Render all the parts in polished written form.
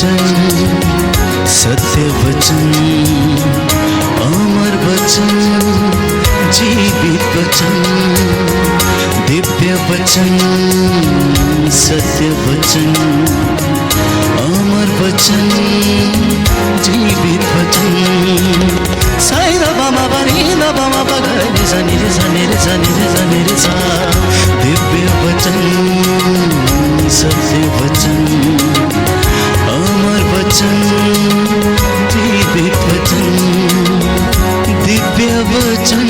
वचन, सत्य वचन, अमर वचन, जीवित वचन, दिव्य वचन, सत्य वचन, अमर वचन, जीवित वचन। साई दा बामा बनी दा बामा बगरे रे सा रे सा रे सा रे सा। दिव्य वचन, सत्य वचन, अमर वचन, जीवित वचन, दिव्य वचन,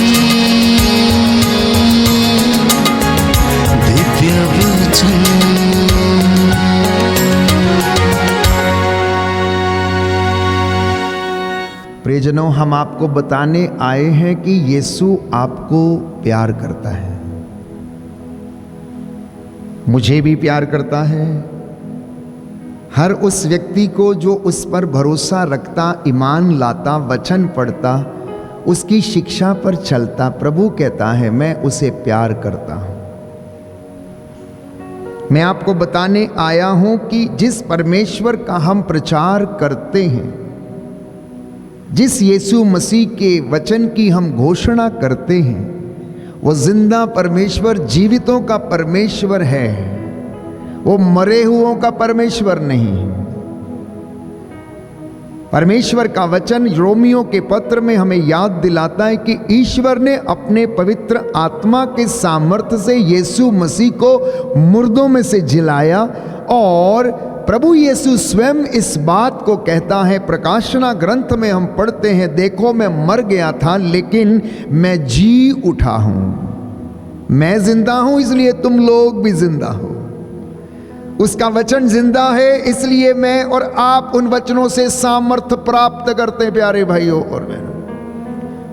दिव्य वचन। प्रियजनों, हम आपको बताने आए हैं कि यीशु आपको प्यार करता है, मुझे भी प्यार करता है। हर उस व्यक्ति को जो उस पर भरोसा रखता, ईमान लाता, वचन पढ़ता, उसकी शिक्षा पर चलता, प्रभु कहता है मैं उसे प्यार करता हूं। मैं आपको बताने आया हूं कि जिस परमेश्वर का हम प्रचार करते हैं, जिस यीशु मसीह के वचन की हम घोषणा करते हैं, वो जिंदा परमेश्वर, जीवितों का परमेश्वर है, वो मरे हुओं का परमेश्वर नहीं। परमेश्वर का वचन रोमियो के पत्र में हमें याद दिलाता है कि ईश्वर ने अपने पवित्र आत्मा के सामर्थ्य से यीशु मसीह को मुर्दों में से जिलाया, और प्रभु यीशु स्वयं इस बात को कहता है। प्रकाशना ग्रंथ में हम पढ़ते हैं, देखो मैं मर गया था लेकिन मैं जी उठा हूं। मैं जिंदा हूं इसलिए तुम लोग भी जिंदा हो। उसका वचन जिंदा है इसलिए मैं और आप उन वचनों से सामर्थ्य प्राप्त करते हैं। प्यारे भाइयों और बहनों,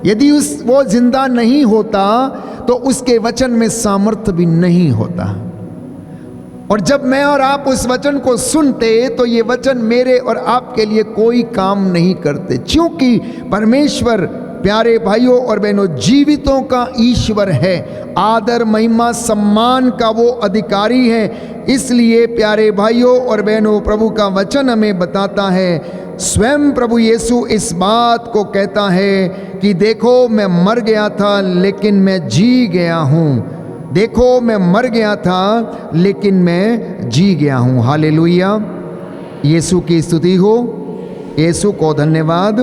यदि वो जिंदा नहीं होता तो उसके वचन में सामर्थ्य भी नहीं होता। और जब मैं और आप उस वचन को सुनते तो ये वचन मेरे और आपके लिए कोई काम नहीं करते, क्योंकि परमेश्वर, प्यारे भाइयों और बहनों, जीवितों का ईश्वर है, आदर महिमा सम्मान का वो अधिकारी है। इसलिए प्यारे भाइयों और बहनों, प्रभु का वचन हमें बताता है, स्वयं प्रभु यीशु इस बात को कहता है कि देखो मैं मर गया था लेकिन मैं जी गया हूं। देखो मैं मर गया था लेकिन मैं जी गया हूं। हालेलुया, यीशु की स्तुति हो, यीशु को धन्यवाद,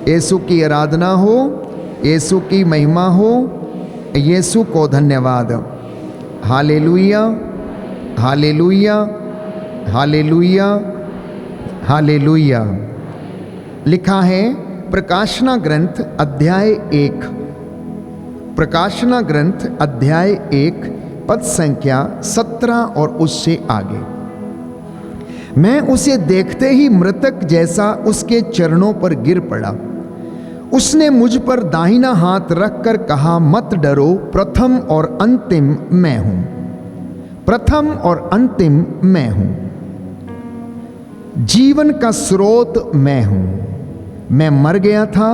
यीशु की आराधना हो, यीशु की महिमा हो, यीशु को धन्यवाद। Hallelujah, hallelujah, hallelujah, hallelujah. लिखा है प्रकाशना ग्रंथ अध्याय 1, प्रकाशना ग्रंथ अध्याय 1 पद संख्या 17 और उससे आगे। मैं उसे देखते ही मृतक जैसा उसके चरणों पर गिर पड़ा। उसने मुझ पर दाहिना हाथ रखकर कहा, मत डरो, प्रथम और अंतिम मैं हूं। प्रथम और अंतिम मैं हूं, जीवन का स्रोत मैं हूं। मैं मर गया था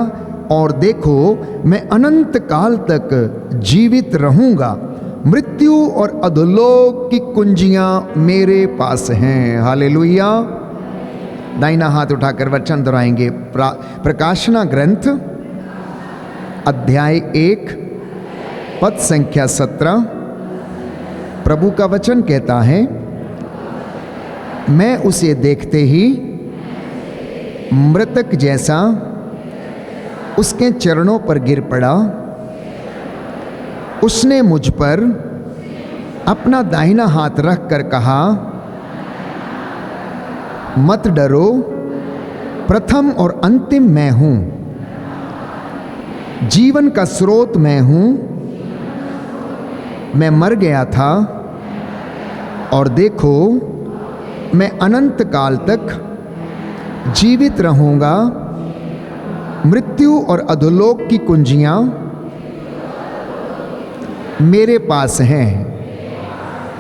और देखो मैं अनंत काल तक जीवित रहूंगा। मृत्यु और अधोलोक की कुंजियां मेरे पास हैं। हालेलुया। दाहिना हाथ उठाकर वचन दोहराएंगे। प्रकाशना ग्रंथ अध्याय 1 पद संख्या 17। प्रभु का वचन कहता है, मैं उसे देखते ही मृतक जैसा उसके चरणों पर गिर पड़ा। उसने मुझ पर अपना दाहिना हाथ रख कर कहा, मत डरो, प्रथम और अंतिम मैं हूं, जीवन का स्रोत मैं हूं। मैं मर गया था और देखो मैं अनंत काल तक जीवित रहूंगा। मृत्यु और अधोलोक की कुंजियां मेरे पास हैं।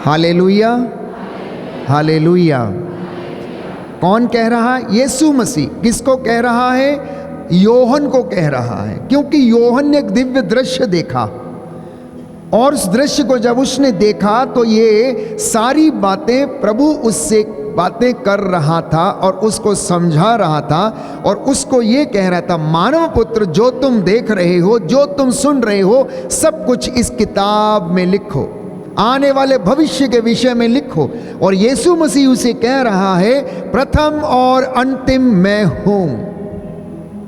Hallelujah, hallelujah. कौन कह रहा है? यीशु मसीह। किसको कह रहा है? योहन को कह रहा है, क्योंकि योहन ने एक दिव्य दृश्य देखा और उस दृश्य को जब उसने देखा तो ये सारी बातें प्रभु उससे बातें कर रहा था और उसको समझा रहा था और उसको ये कह रहा था, मानव पुत्र जो तुम देख रहे हो, जो तुम सुन रहे हो, सब कुछ इस किताब में लिखो, आने वाले भविष्य के विषय में लिखो। और यीशु मसीह उसे कह रहा है, प्रथम और अंतिम मैं हूं।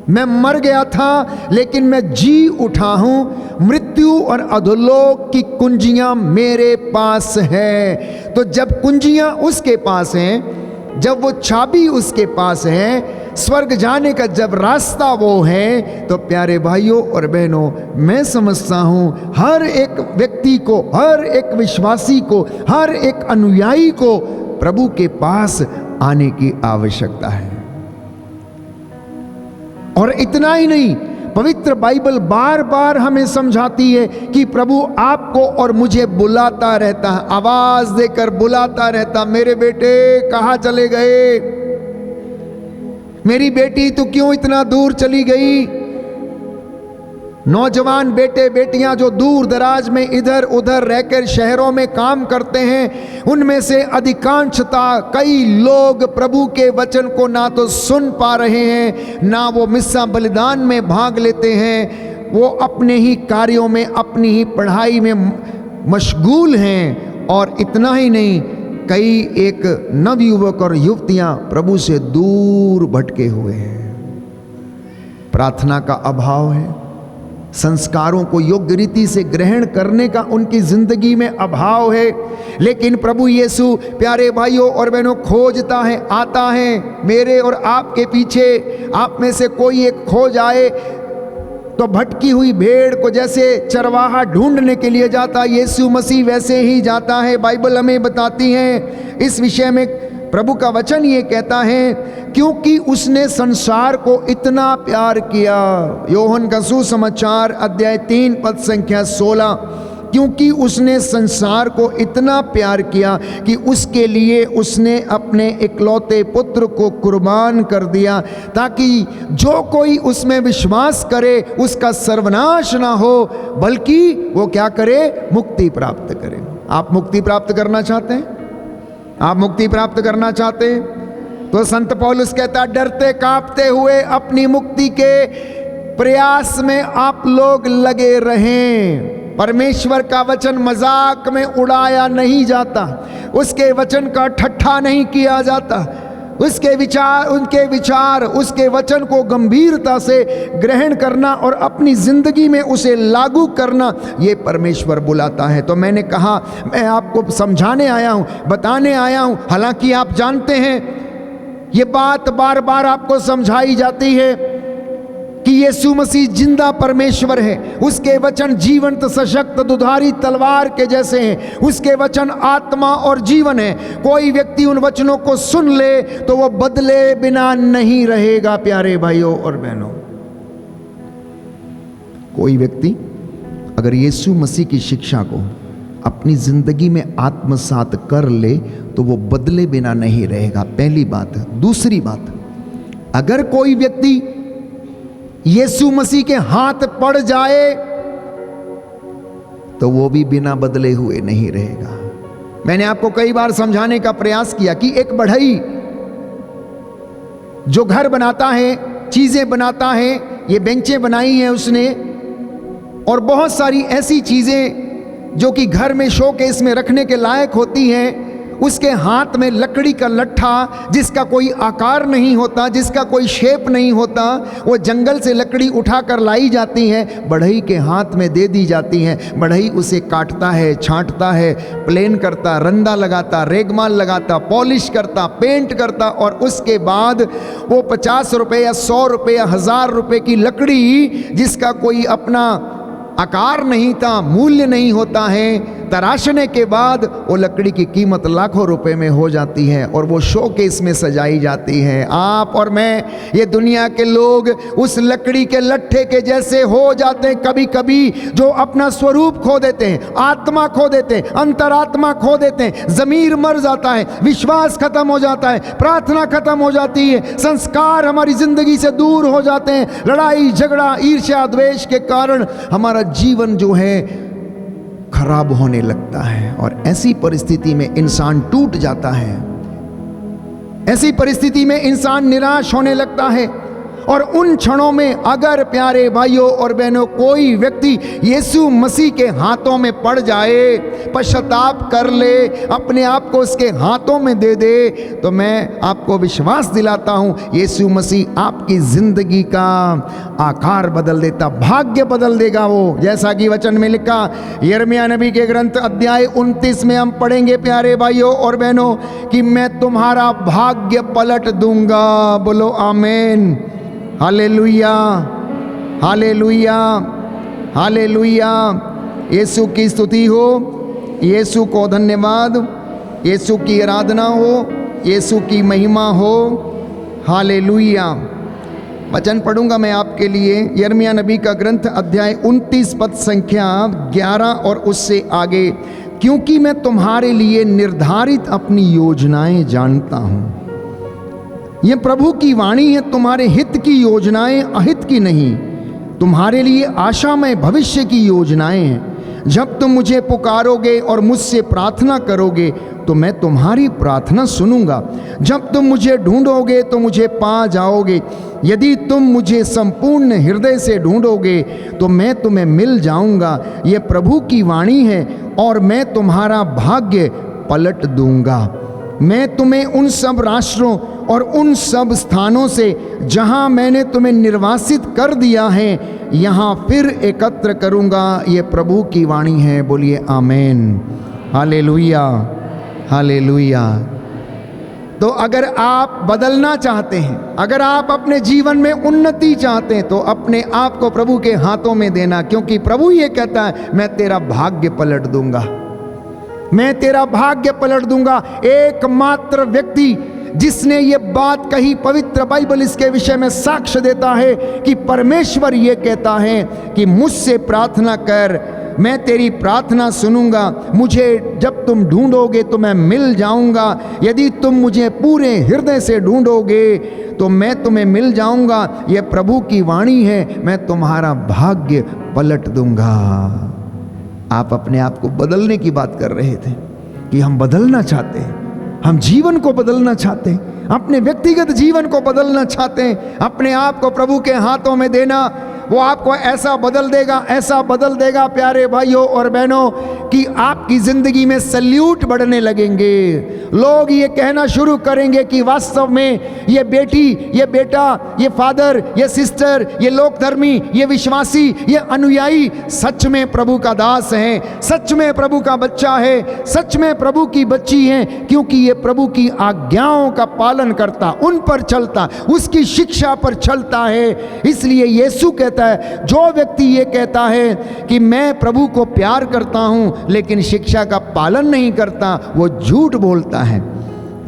मैं मर गया था लेकिन मैं जी उठा हूं। मृत्यु और अधोलोक की कुंजियां मेरे पास है। तो जब कुंजियां उसके पास हैं, जब वो चाबी उसके पास है, स्वर्ग जाने का जब रास्ता वो है, तो प्यारे भाइयों और बहनों, मैं समझता हूं हर एक व्यक्ति को, हर एक विश्वासी को, हर एक अनुयायी को प्रभु के पास आने की आवश्यकता है। और इतना ही नहीं, पवित्र बाइबल बार बार हमें समझाती है कि प्रभु आपको और मुझे बुलाता रहता है, आवाज देकर बुलाता रहता, मेरे बेटे कहाँ चले गए, मेरी बेटी तू क्यों इतना दूर चली गई। नौजवान बेटे बेटियां जो दूर दराज में इधर उधर रहकर शहरों में काम करते हैं, उनमें से अधिकांशता कई लोग प्रभु के वचन को ना तो सुन पा रहे हैं, ना वो मिस्सा बलिदान में भाग लेते हैं। वो अपने ही कार्यों में, अपनी ही पढ़ाई में मशगूल हैं। और इतना ही नहीं, कई एक नवयुवक और युवतियां प्रभु से दूर भटके हुए हैं। प्रार्थना का अभाव है, संस्कारों को योग्य रीति से ग्रहण करने का उनकी जिंदगी में अभाव है। लेकिन प्रभु यीशु प्यारे भाइयों और बहनों खोजता है, आता है मेरे और आपके पीछे। आप में से कोई एक खो जाए तो भटकी हुई भेड़ को जैसे चरवाहा ढूंढने के लिए जाता, यीशु मसीह वैसे ही जाता है। बाइबल हमें बताती है इस विषय में। प्रभु का वचन ये कहता है, क्योंकि उसने संसार को इतना प्यार किया। योहन का सुसमाचार अध्याय 3 पद संख्या 16। क्योंकि उसने संसार को इतना प्यार किया कि उसके लिए उसने अपने इकलौते पुत्र को कुर्बान कर दिया, ताकि जो कोई उसमें विश्वास करे उसका सर्वनाश ना हो, बल्कि वो क्या करे, मुक्ति प्राप्त करे। आप मुक्ति प्राप्त करना चाहते हैं? आप मुक्ति प्राप्त करना चाहते हैं तो संत पौलुस कहता, डरते कांपते हुए अपनी मुक्ति के प्रयास में आप लोग लगे रहें। परमेश्वर का वचन मजाक में उड़ाया नहीं जाता, उसके वचन का ठट्ठा नहीं किया जाता। उसके विचार उसके वचन को गंभीरता से ग्रहण करना और अपनी जिंदगी में उसे लागू करना, ये परमेश्वर बुलाता है। तो मैंने कहा मैं आपको समझाने आया हूँ, बताने आया हूँ। हालांकि आप जानते हैं ये बात बार बार आपको समझाई जाती है कि यीशु मसीह जिंदा परमेश्वर है। उसके वचन जीवंत सशक्त दुधारी तलवार के जैसे हैं। उसके वचन आत्मा और जीवन है। कोई व्यक्ति उन वचनों को सुन ले तो वो बदले बिना नहीं रहेगा। प्यारे भाइयों और बहनों, कोई व्यक्ति अगर यीशु मसीह की शिक्षा को अपनी जिंदगी में आत्मसात कर ले तो वो बदले बिना नहीं रहेगा, पहली बात। दूसरी बात, अगर कोई व्यक्ति यीशु मसीह के हाथ पड़ जाए तो वो भी बिना बदले हुए नहीं रहेगा। मैंने आपको कई बार समझाने का प्रयास किया कि एक बढ़ई जो घर बनाता है, चीजें बनाता है, ये बेंचें बनाई हैं उसने और बहुत सारी ऐसी चीजें जो कि घर में शोकेस में रखने के लायक होती हैं, उसके हाथ में लकड़ी का लट्ठा जिसका कोई आकार नहीं होता, जिसका कोई शेप नहीं होता, वो जंगल से लकड़ी उठाकर लाई जाती है, बढ़ई के हाथ में दे दी जाती है। बढ़ई उसे काटता है, छांटता है, प्लेन करता, रंदा लगाता, रेगमाल लगाता, पॉलिश करता, पेंट करता और उसके बाद वो 50 रुपये या 100 रुपये या 1000 रुपये की लकड़ी जिसका कोई अपना आकार नहीं था, मूल्य नहीं होता है, तराशने के बाद वो लकड़ी की कीमत लाखों रुपए में हो जाती है और वो शोकेस में सजाई जाती है। आप और मैं, ये दुनिया के लोग उस लकड़ी के लट्ठे के जैसे हो जाते हैं कभी कभी, जो अपना स्वरूप खो देते हैं, आत्मा खो देते हैं, अंतरात्मा खो देते हैं, जमीर मर जाता है, विश्वास खत्म हो जाता है, प्रार्थना खत्म हो जाती है, संस्कार हमारी जिंदगी से दूर हो जाते हैं। लड़ाई झगड़ा ईर्ष्या द्वेष के कारण हमारा जीवन जो है खराब होने लगता है और ऐसी परिस्थिति में इंसान टूट जाता है। ऐसी परिस्थिति में इंसान निराश होने लगता है। और उन क्षणों में अगर प्यारे भाइयों और बहनों कोई व्यक्ति यीशु मसीह के हाथों में पड़ जाए, पश्चाताप कर ले, अपने आप को उसके हाथों में दे दे, तो मैं आपको विश्वास दिलाता हूं यीशु मसीह आपकी जिंदगी का आकार बदल देता, भाग्य बदल देगा वो। जैसा कि वचन में लिखा यिर्मयाह नबी के ग्रंथ अध्याय 29 में हम पढ़ेंगे प्यारे भाइयों और बहनों कि मैं तुम्हारा भाग्य पलट दूंगा। बोलो आमीन, हालेलुया, हालेलुया, हालेलुया। यीशु की स्तुति हो, यीशु को धन्यवाद, यीशु की आराधना हो, यीशु की महिमा हो। हालेलुया। वचन पढ़ूंगा मैं आपके लिए, यिर्मयाह नबी का ग्रंथ अध्याय 29 पद संख्या 11 और उससे आगे। क्योंकि मैं तुम्हारे लिए निर्धारित अपनी योजनाएं जानता हूं। ये प्रभु की वाणी है, तुम्हारे हित की योजनाएं, अहित की नहीं। तुम्हारे लिए आशामय भविष्य की योजनाएं हैं। जब तुम मुझे पुकारोगे और मुझसे प्रार्थना करोगे तो मैं तुम्हारी प्रार्थना सुनूंगा। जब तुम मुझे ढूंढोगे तो मुझे पा जाओगे। यदि तुम मुझे संपूर्ण हृदय से ढूंढोगे तो मैं तुम्हें मिल जाऊंगा। ये प्रभु की वाणी है और मैं तुम्हारा भाग्य पलट दूंगा। मैं तुम्हें उन सब राष्ट्रों और उन सब स्थानों से जहां मैंने तुम्हें निर्वासित कर दिया है यहां फिर एकत्र करूंगा। ये प्रभु की वाणी है। बोलिए आमीन, हालेलुया, हालेलुया। तो अगर आप बदलना चाहते हैं, अगर आप अपने जीवन में उन्नति चाहते हैं तो अपने आप को प्रभु के हाथों में देना, क्योंकि प्रभु ये कहता है मैं तेरा भाग्य पलट दूंगा, मैं तेरा भाग्य पलट दूंगा। एकमात्र व्यक्ति जिसने ये बात कही, पवित्र बाइबल इसके विषय में साक्ष्य देता है कि परमेश्वर ये कहता है कि मुझसे प्रार्थना कर, मैं तेरी प्रार्थना सुनूंगा। मुझे जब तुम ढूंढोगे तो मैं मिल जाऊंगा। यदि तुम मुझे पूरे हृदय से ढूंढोगे तो मैं तुम्हें मिल जाऊंगा। यह प्रभु की वाणी है, मैं तुम्हारा भाग्य पलट दूंगा। आप अपने आप को बदलने की बात कर रहे थे कि हम बदलना चाहते हैं, हम जीवन को बदलना चाहते हैं, अपने व्यक्तिगत जीवन को बदलना चाहते हैं। अपने आप को प्रभु के हाथों में देना, वो आपको ऐसा बदल देगा, ऐसा बदल देगा प्यारे भाइयों और बहनों कि आपकी जिंदगी में सल्यूट बढ़ने लगेंगे। लोग ये कहना शुरू करेंगे कि वास्तव में ये बेटी, ये बेटा, ये फादर, ये सिस्टर, ये लोकधर्मी, ये विश्वासी, ये अनुयायी सच में प्रभु का दास है, सच में प्रभु का बच्चा है, सच में प्रभु की बच्ची है, क्योंकि ये प्रभु की आज्ञाओं का पालन करता, उन पर चलता, उसकी शिक्षा पर चलता है। इसलिए यीशु कहता है, जो व्यक्ति ये कहता है कि मैं प्रभु को प्यार करता हूं लेकिन शिक्षा का पालन नहीं करता, वो झूठ बोलता है।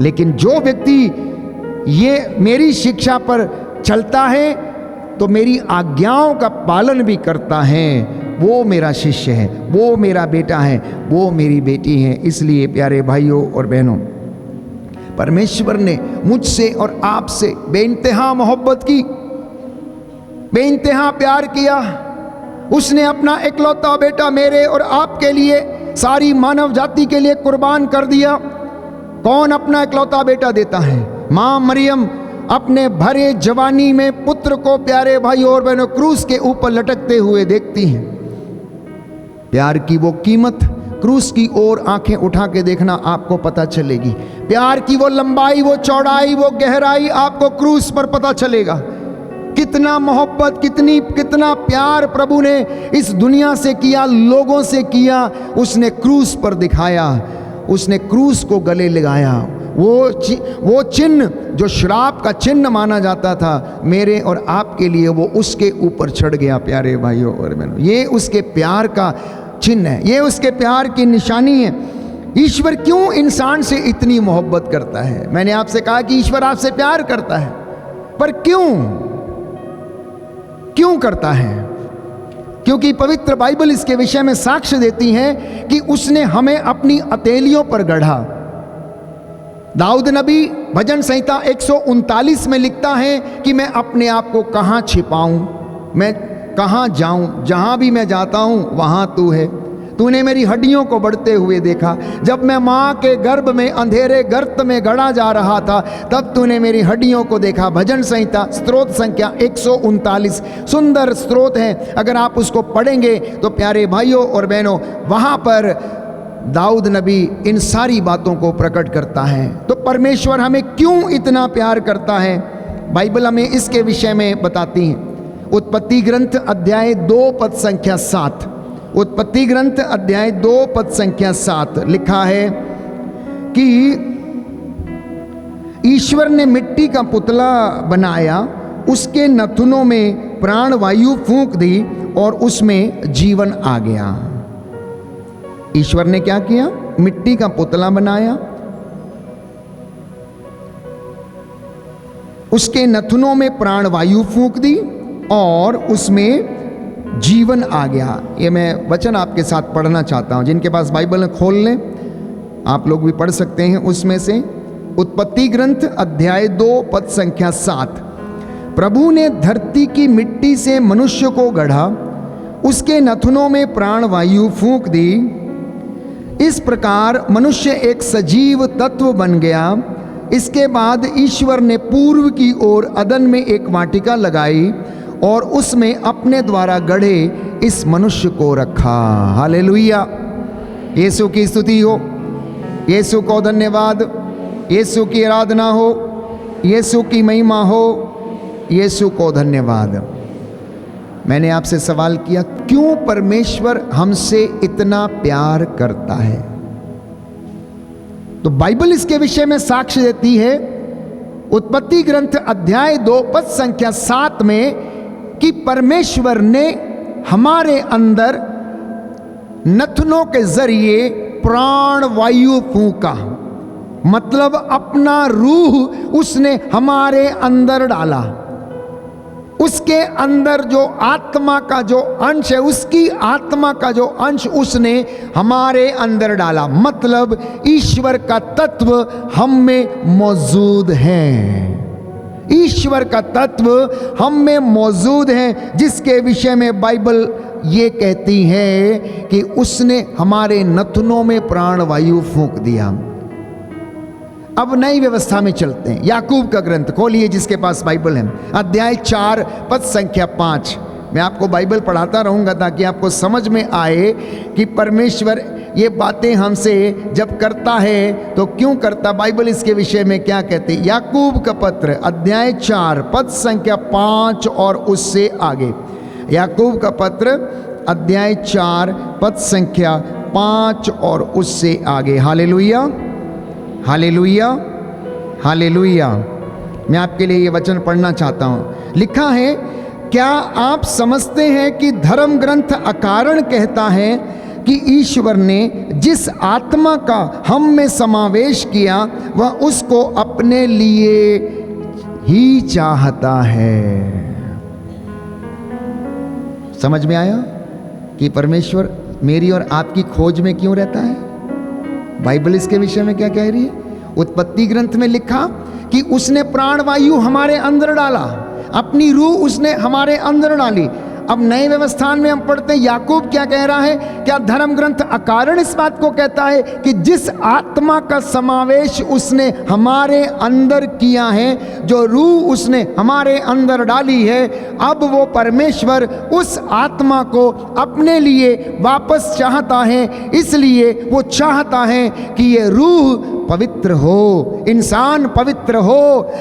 लेकिन जो व्यक्ति ये मेरी शिक्षा पर चलता है तो मेरी आज्ञाओं का पालन भी करता है, वो मेरा शिष्य है, वो मेरा बेटा है, वो मेरी बेटी है। इसलिए प्यारे भाइयों और बहनों, परमेश्वर ने मुझसे और आपसे बेइंतहा मोहब्बत की, बेइंतहा प्यार किया। उसने अपना इकलौता बेटा मेरे और आपके लिए, सारी मानव जाति के लिए कुर्बान कर दिया। कौन अपना इकलौता बेटा देता है? मां मरियम अपने भरे जवानी में पुत्र को प्यारे भाइयों और बहनों क्रूस के ऊपर लटकते हुए देखती हैं। प्यार की वो कीमत, क्रूस की ओर आंखें उठा के देखना, आपको पता चलेगी। प्यार की वो लंबाई, वो चौड़ाई, वो गहराई आपको क्रूस पर पता चलेगा। कितना मोहब्बत, कितना प्यार प्रभु ने इस दुनिया से किया, लोगों से किया, उसने क्रूस पर दिखाया। उसने क्रूस को गले लगाया। वो चिन्ह जो श्राप का चिन्ह माना जाता था, मेरे और आपके लिए वो उसके ऊपर चढ़ गया प्यारे भाइयों और बहनों। ये उसके प्यार का चिन्ह है, ये उसके प्यार की निशानी है। ईश्वर क्यों इंसान से इतनी मोहब्बत करता है? मैंने आपसे कहा कि ईश्वर आपसे प्यार करता है, पर क्यों करता है? क्योंकि पवित्र बाइबल इसके विषय में साक्ष्य देती है कि उसने हमें अपनी हथेलियों पर गढ़ा। दाऊद नबी भजन संहिता 139 में लिखता है कि मैं अपने आप को कहाँ छिपाऊं, मैं कहाँ जाऊं, जहां भी मैं जाता हूं वहां तू है। तूने मेरी हड्डियों को बढ़ते हुए देखा। जब मैं माँ के गर्भ में अंधेरे गर्त में गड़ा जा रहा था, तब तूने मेरी हड्डियों को देखा। भजन संहिता स्त्रोत संख्या 139, सुंदर स्त्रोत है। अगर आप उसको पढ़ेंगे तो प्यारे भाइयों और बहनों, वहाँ पर दाऊद नबी इन सारी बातों को प्रकट करता है। तो परमेश्वर हमें क्यों इतना प्यार करता है, बाइबल हमें इसके विषय में बताती है। उत्पत्ति ग्रंथ अध्याय 2 पद संख्या 7, उत्पत्ति ग्रंथ अध्याय 2 पद संख्या 7 लिखा है कि ईश्वर ने मिट्टी का पुतला बनाया, उसके नथुनों में प्राण वायु फूंक दी और उसमें जीवन आ गया। ईश्वर ने क्या किया? मिट्टी का पुतला बनाया, उसके नथुनों में प्राण वायु फूंक दी और उसमें जीवन आ गया। ये मैं वचन आपके साथ पढ़ना चाहता हूं। जिनके पास बाइबल है खोल लें, आप लोग भी पढ़ सकते हैं उसमें से। उत्पत्ति ग्रंथ अध्याय 2 पद संख्या 7, प्रभु ने धरती की मिट्टी से मनुष्य को गढ़ा, उसके नथुनों में प्राण वायु फूंक दी। इस प्रकार मनुष्य एक सजीव तत्व बन गया। इसके बाद ईश्वर ने पूर्व की ओर अदन में एक वाटिका लगाई और उसमें अपने द्वारा गढ़े इस मनुष्य को रखा। हालेलुया, यीशु की स्तुति हो, यीशु को धन्यवाद, यीशु की आराधना हो, यीशु की महिमा हो, यीशु को धन्यवाद। मैंने आपसे सवाल किया, क्यों परमेश्वर हमसे इतना प्यार करता है? तो बाइबल इसके विषय में साक्ष्य देती है उत्पत्ति ग्रंथ अध्याय 2 पद संख्या 7 में कि परमेश्वर ने हमारे अंदर नथनों के जरिए प्राण वायु फूंका, मतलब अपना रूह उसने हमारे अंदर डाला। उसके अंदर जो आत्मा का जो अंश है, उसकी आत्मा का जो अंश उसने हमारे अंदर डाला, मतलब ईश्वर का तत्व हम में मौजूद है। ईश्वर का तत्व हम में मौजूद है, जिसके विषय में बाइबल ये कहती है कि उसने हमारे नथनों में प्राण वायु फूंक दिया। अब नई व्यवस्था में चलते हैं। याकूब का ग्रंथ खोलिए, जिसके पास बाइबल है, अध्याय 4 पद संख्या 5। मैं आपको बाइबल पढ़ाता रहूंगा ताकि आपको समझ में आए कि परमेश्वर ये बातें हमसे जब करता है तो क्यों करता। बाइबल इसके विषय में क्या कहती है? याकूब का पत्र अध्याय 4 पद संख्या 5 और उससे आगे। याकूब का पत्र अध्याय 4 पद संख्या 5 और उससे आगे। Hallelujah, hallelujah, hallelujah. मैं आपके लिए ये वचन पढ़ना चाहता हूं। लिखा है, क्या आप समझते हैं कि धर्म ग्रंथ अकारण कहता है कि ईश्वर ने जिस आत्मा का हम में समावेश किया वह उसको अपने लिए ही चाहता है। समझ में आया कि परमेश्वर मेरी और आपकी खोज में क्यों रहता है? बाइबल इसके विषय में क्या कह रही है? उत्पत्ति ग्रंथ में लिखा कि उसने प्राण वायु हमारे अंदर डाला, अपनी रूह उसने हमारे अंदर डाली। अब नए व्यवस्थान में हम पढ़ते हैं याकूब क्या कह रहा है। क्या धर्म ग्रंथ अकारण इस बात को कहता है कि जिस आत्मा का समावेश उसने हमारे अंदर किया है, जो रूह उसने हमारे अंदर डाली है, अब वो परमेश्वर उस आत्मा को अपने लिए वापस चाहता है। इसलिए वो चाहता है कि ये रूह पवित्र हो, इंसान पवित्र हो,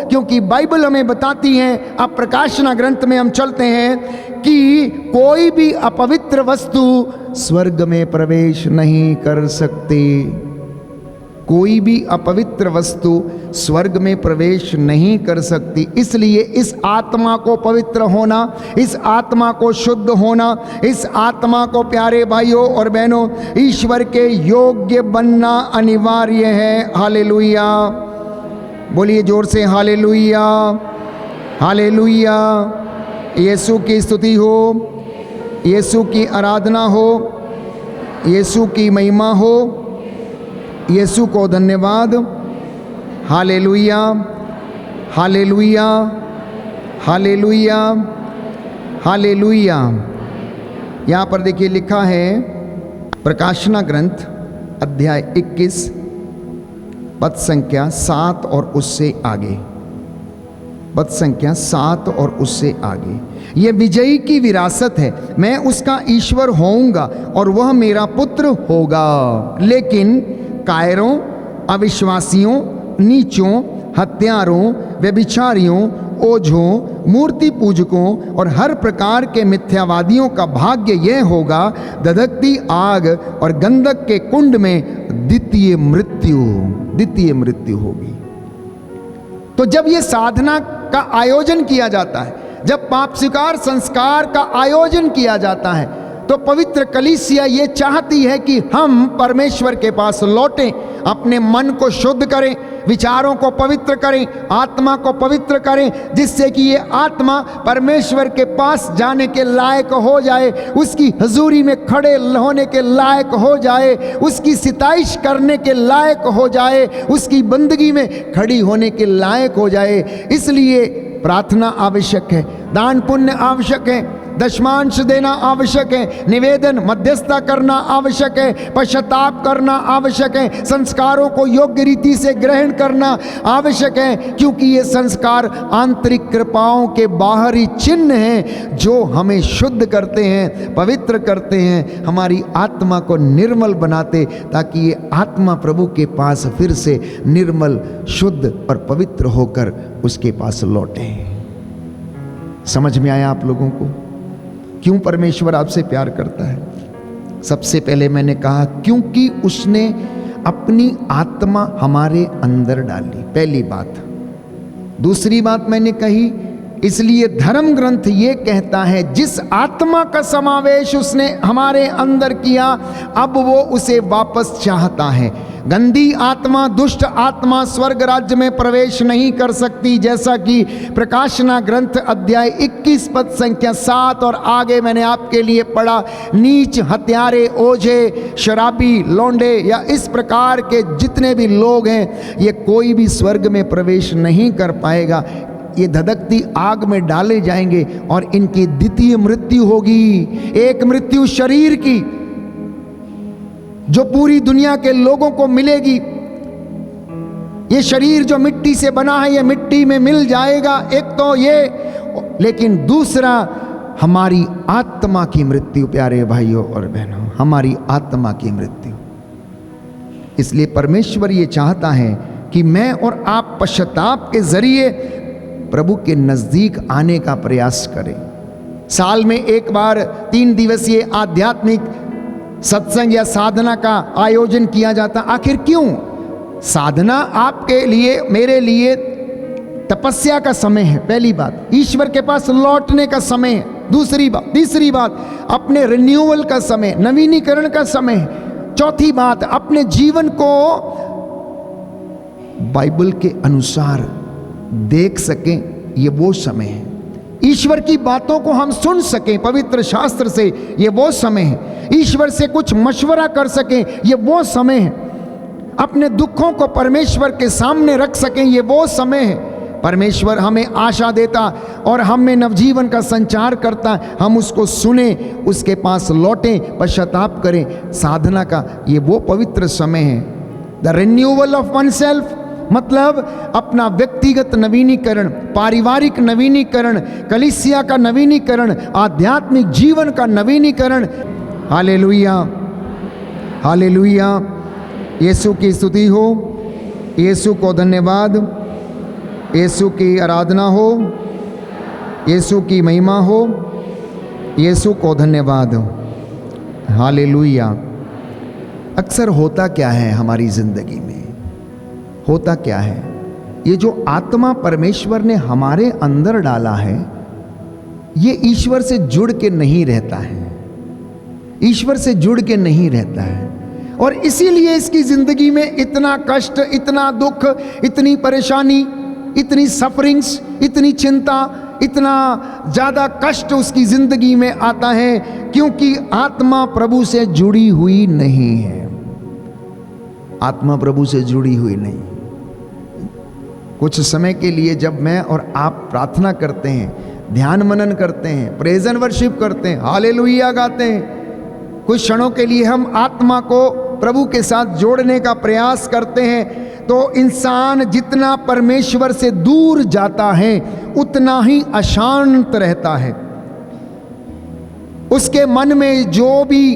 क्योंकि बाइबल हमें बताती है। अब प्रकाशना ग्रंथ में हम चलते हैं कि कोई भी अपवित्र वस्तु स्वर्ग में प्रवेश नहीं कर सकती। कोई भी अपवित्र वस्तु स्वर्ग में प्रवेश नहीं कर सकती। इसलिए इस आत्मा को पवित्र होना, इस आत्मा को शुद्ध होना, इस आत्मा को प्यारे भाइयों और बहनों ईश्वर के योग्य बनना अनिवार्य है। हालेलुया, बोलिए जोर से हालेलुया, हालेलुया। यीशु की स्तुति हो, यीशु की आराधना हो, यीशु की महिमा हो, यीशु को धन्यवाद। Hallelujah, hallelujah, hallelujah, hallelujah. यहाँ पर देखिए लिखा है प्रकाशना ग्रंथ अध्याय 21 पद संख्या 7 और उससे आगे, पद संख्या 7 और उससे आगे। यह विजयी की विरासत है, मैं उसका ईश्वर होऊंगा और वह मेरा पुत्र होगा। लेकिन कायरों, अविश्वासियों, नीचों, हत्यारों, व्यभिचारियों, ओझों, मूर्ति पूजकों और हर प्रकार के मिथ्यावादियों का भाग्य यह होगा, धधकती आग और गंधक के कुंड में द्वितीय मृत्यु होगी। तो जब ये साधना का आयोजन किया जाता है, जब पाप स्वीकार संस्कार का आयोजन किया जाता है, तो पवित्र कलीसिया ये चाहती है कि हम परमेश्वर के पास लौटें, अपने मन को शुद्ध करें, विचारों को पवित्र करें, आत्मा को पवित्र करें, जिससे कि ये आत्मा परमेश्वर के पास जाने के लायक हो जाए, उसकी हजूरी में खड़े होने के लायक हो जाए, उसकी सिताइश करने के लायक हो जाए, उसकी बंदगी में खड़ी होने के लायक हो जाए। इसलिए प्रार्थना आवश्यक है, दान पुण्य आवश्यक है, दशमांश देना आवश्यक है, निवेदन मध्यस्थता करना आवश्यक है, पश्चाताप करना आवश्यक है, संस्कारों को योग्य रीति से ग्रहण करना आवश्यक है, क्योंकि ये संस्कार आंतरिक कृपाओं के बाहरी चिन्ह हैं जो हमें शुद्ध करते हैं, पवित्र करते हैं, हमारी आत्मा को निर्मल बनाते, ताकि ये आत्मा प्रभु के पास फिर से निर्मल, शुद्ध और पवित्र होकर उसके पास लौटे। समझ में आया आप लोगों को क्यों परमेश्वर आपसे प्यार करता है? सबसे पहले मैंने कहा क्योंकि उसने अपनी आत्मा हमारे अंदर डाली, पहली बात। दूसरी बात मैंने कही, इसलिए धर्म ग्रंथ ये कहता है जिस आत्मा का समावेश उसने हमारे अंदर किया, अब वो उसे वापस चाहता है। गंदी आत्मा, दुष्ट आत्मा स्वर्ग राज्य में प्रवेश नहीं कर सकती, जैसा कि प्रकाशना ग्रंथ अध्याय 21 पद संख्या 7 और आगे मैंने आपके लिए पढ़ा। नीच, हत्यारे, ओझे, शराबी, लौंडे या इस प्रकार के जितने भी लोग हैं, ये कोई भी स्वर्ग में प्रवेश नहीं कर पाएगा। ये धधकती आग में डाले जाएंगे और इनकी द्वितीय मृत्यु होगी। एक मृत्यु शरीर की, जो पूरी दुनिया के लोगों को मिलेगी। ये शरीर जो मिट्टी से बना है, ये मिट्टी में मिल जाएगा, एक तो ये, लेकिन दूसरा हमारी आत्मा की मृत्यु। प्यारे भाइयों और बहनों, हमारी आत्मा की मृत्यु। इसलिए परमेश्वर ये चाहता है कि मैं और आप पश्चाताप के जरिए प्रभु के नजदीक आने का प्रयास करें। साल में एक बार 3 दिवसीय आध्यात्मिक सत्संग या साधना का आयोजन किया जाता। आखिर क्यों? साधना आपके लिए, मेरे लिए तपस्या का समय है, पहली बात। ईश्वर के पास लौटने का समय है, दूसरी बात। तीसरी बात, अपने रिन्यूअल का समय, नवीनीकरण का समय है। चौथी बात, अपने जीवन को बाइबल के अनुसार देख सकें, ये वो समय है। ईश्वर की बातों को हम सुन सकें पवित्र शास्त्र से, ये वो समय है। ईश्वर से कुछ मशवरा कर सकें, ये वो समय है। अपने दुखों को परमेश्वर के सामने रख सकें, ये वो समय है। परमेश्वर हमें आशा देता और हमें नवजीवन का संचार करता, हम उसको सुने, उसके पास लौटें, पश्चाताप करें। साधना का ये वो पवित्र समय है। The renewal of one self, मतलब अपना व्यक्तिगत नवीनीकरण, पारिवारिक नवीनीकरण, कलीसिया का नवीनीकरण, आध्यात्मिक जीवन का नवीनीकरण। Hallelujah, hallelujah. यीशु की स्तुति हो, यीशु को धन्यवाद, यीशु की आराधना हो, यीशु की महिमा हो, यीशु को धन्यवाद। हालेलुया। अक्सर होता क्या है हमारी जिंदगी में, होता क्या है, ये जो आत्मा परमेश्वर ने हमारे अंदर डाला है, ये ईश्वर से जुड़ के नहीं रहता है, ईश्वर से जुड़ के नहीं रहता है। और इसीलिए इसकी जिंदगी में इतना कष्ट, इतना दुख, इतनी परेशानी, इतनी सफरिंग्स, इतनी चिंता, इतना ज़्यादा कष्ट उसकी जिंदगी में आता है, क्योंकि आत्मा प्रभु से जुड़ी हुई नहीं है। आत्मा प्रभु से जुड़ी हुई नहीं। कुछ समय के लिए जब मैं और आप प्रार्थना करते हैं, ध्यान मनन करते हैं, प्रेज एंड वर्शिप करते हैं, हालेलुया गाते हैं, कुछ क्षणों के लिए हम आत्मा को प्रभु के साथ जोड़ने का प्रयास करते हैं, तो इंसान जितना परमेश्वर से दूर जाता है उतना ही अशांत रहता है। उसके मन में जो भी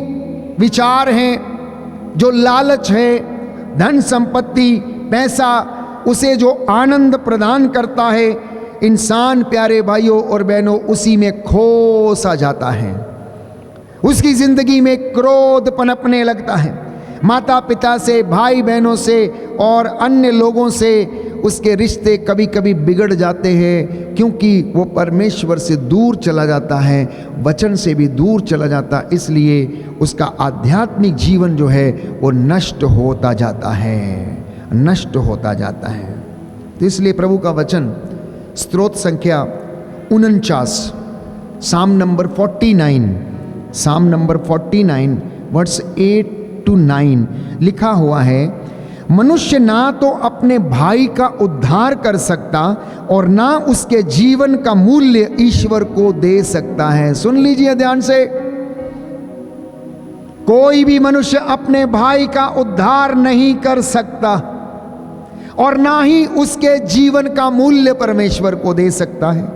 विचार हैं, जो लालच है, धन संपत्ति, पैसा, उसे जो आनंद प्रदान करता है, इंसान प्यारे भाइयों और बहनों उसी में खो सा जाता है। उसकी जिंदगी में क्रोध पनपने लगता है। माता पिता से, भाई बहनों से और अन्य लोगों से उसके रिश्ते कभी कभी बिगड़ जाते हैं, क्योंकि वो परमेश्वर से दूर चला जाता है, वचन से भी दूर चला जाता, इसलिए उसका आध्यात्मिक जीवन जो है वो नष्ट होता जाता है, नष्ट होता जाता है। तो इसलिए प्रभु का वचन स्तोत्र संख्या 49 साम नंबर 49, साम नंबर 49 वर्स 8 to 9 लिखा हुआ है, मनुष्य ना तो अपने भाई का उद्धार कर सकता और ना उसके जीवन का मूल्य ईश्वर को दे सकता है। सुन लीजिए ध्यान से, कोई भी मनुष्य अपने भाई का उद्धार नहीं कर सकता और ना ही उसके जीवन का मूल्य परमेश्वर को दे सकता है।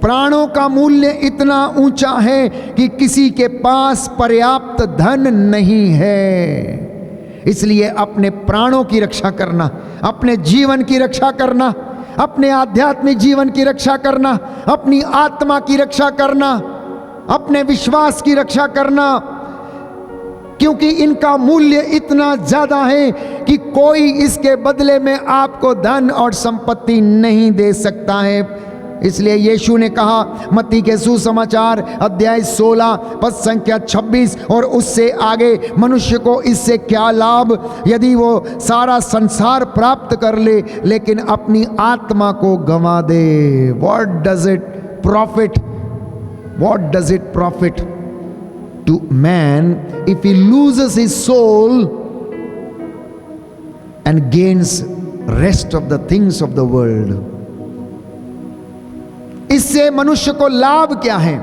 प्राणों का मूल्य इतना ऊंचा है कि किसी के पास पर्याप्त धन नहीं है। इसलिए अपने प्राणों की रक्षा करना, अपने जीवन की रक्षा करना, अपने आध्यात्मिक जीवन की रक्षा करना, अपनी आत्मा की रक्षा करना, अपने विश्वास की रक्षा करना, क्योंकि इनका मूल्य इतना ज्यादा है कि कोई इसके बदले में आपको धन और संपत्ति नहीं दे सकता है। इसलिए यीशु ने कहा मत्ती के सुसमाचार अध्याय 16 पद संख्या 26 और उससे आगे, मनुष्य को इससे क्या लाभ यदि वो सारा संसार प्राप्त कर ले लेकिन अपनी आत्मा को गंवा दे। What does it profit, what does it profit to man if he loses his soul and gains rest of the things of the world. इससे मनुष्य को लाभ क्या है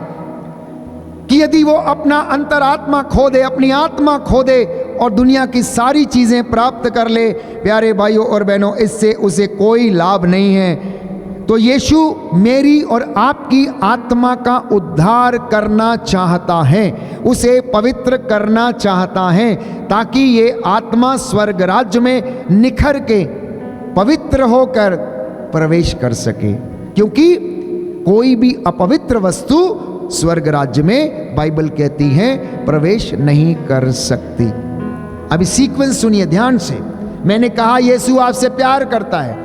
कि यदि वो अपना अंतरात्मा खो दे, अपनी आत्मा खो दे और दुनिया की सारी चीजें प्राप्त कर ले। प्यारे भाइयों और बहनों, इससे उसे कोई लाभ नहीं है। तो यीशु मेरी और आपकी आत्मा का उद्धार करना चाहता है, उसे पवित्र करना चाहता है, ताकि ये आत्मा स्वर्ग राज्य में निखर के पवित्र होकर प्रवेश कर सके, क्योंकि कोई भी अपवित्र वस्तु स्वर्ग राज्य में बाइबल कहती है प्रवेश नहीं कर सकती। अभी सीक्वेंस सुनिए ध्यान से। मैंने कहा यीशु आपसे प्यार करता है,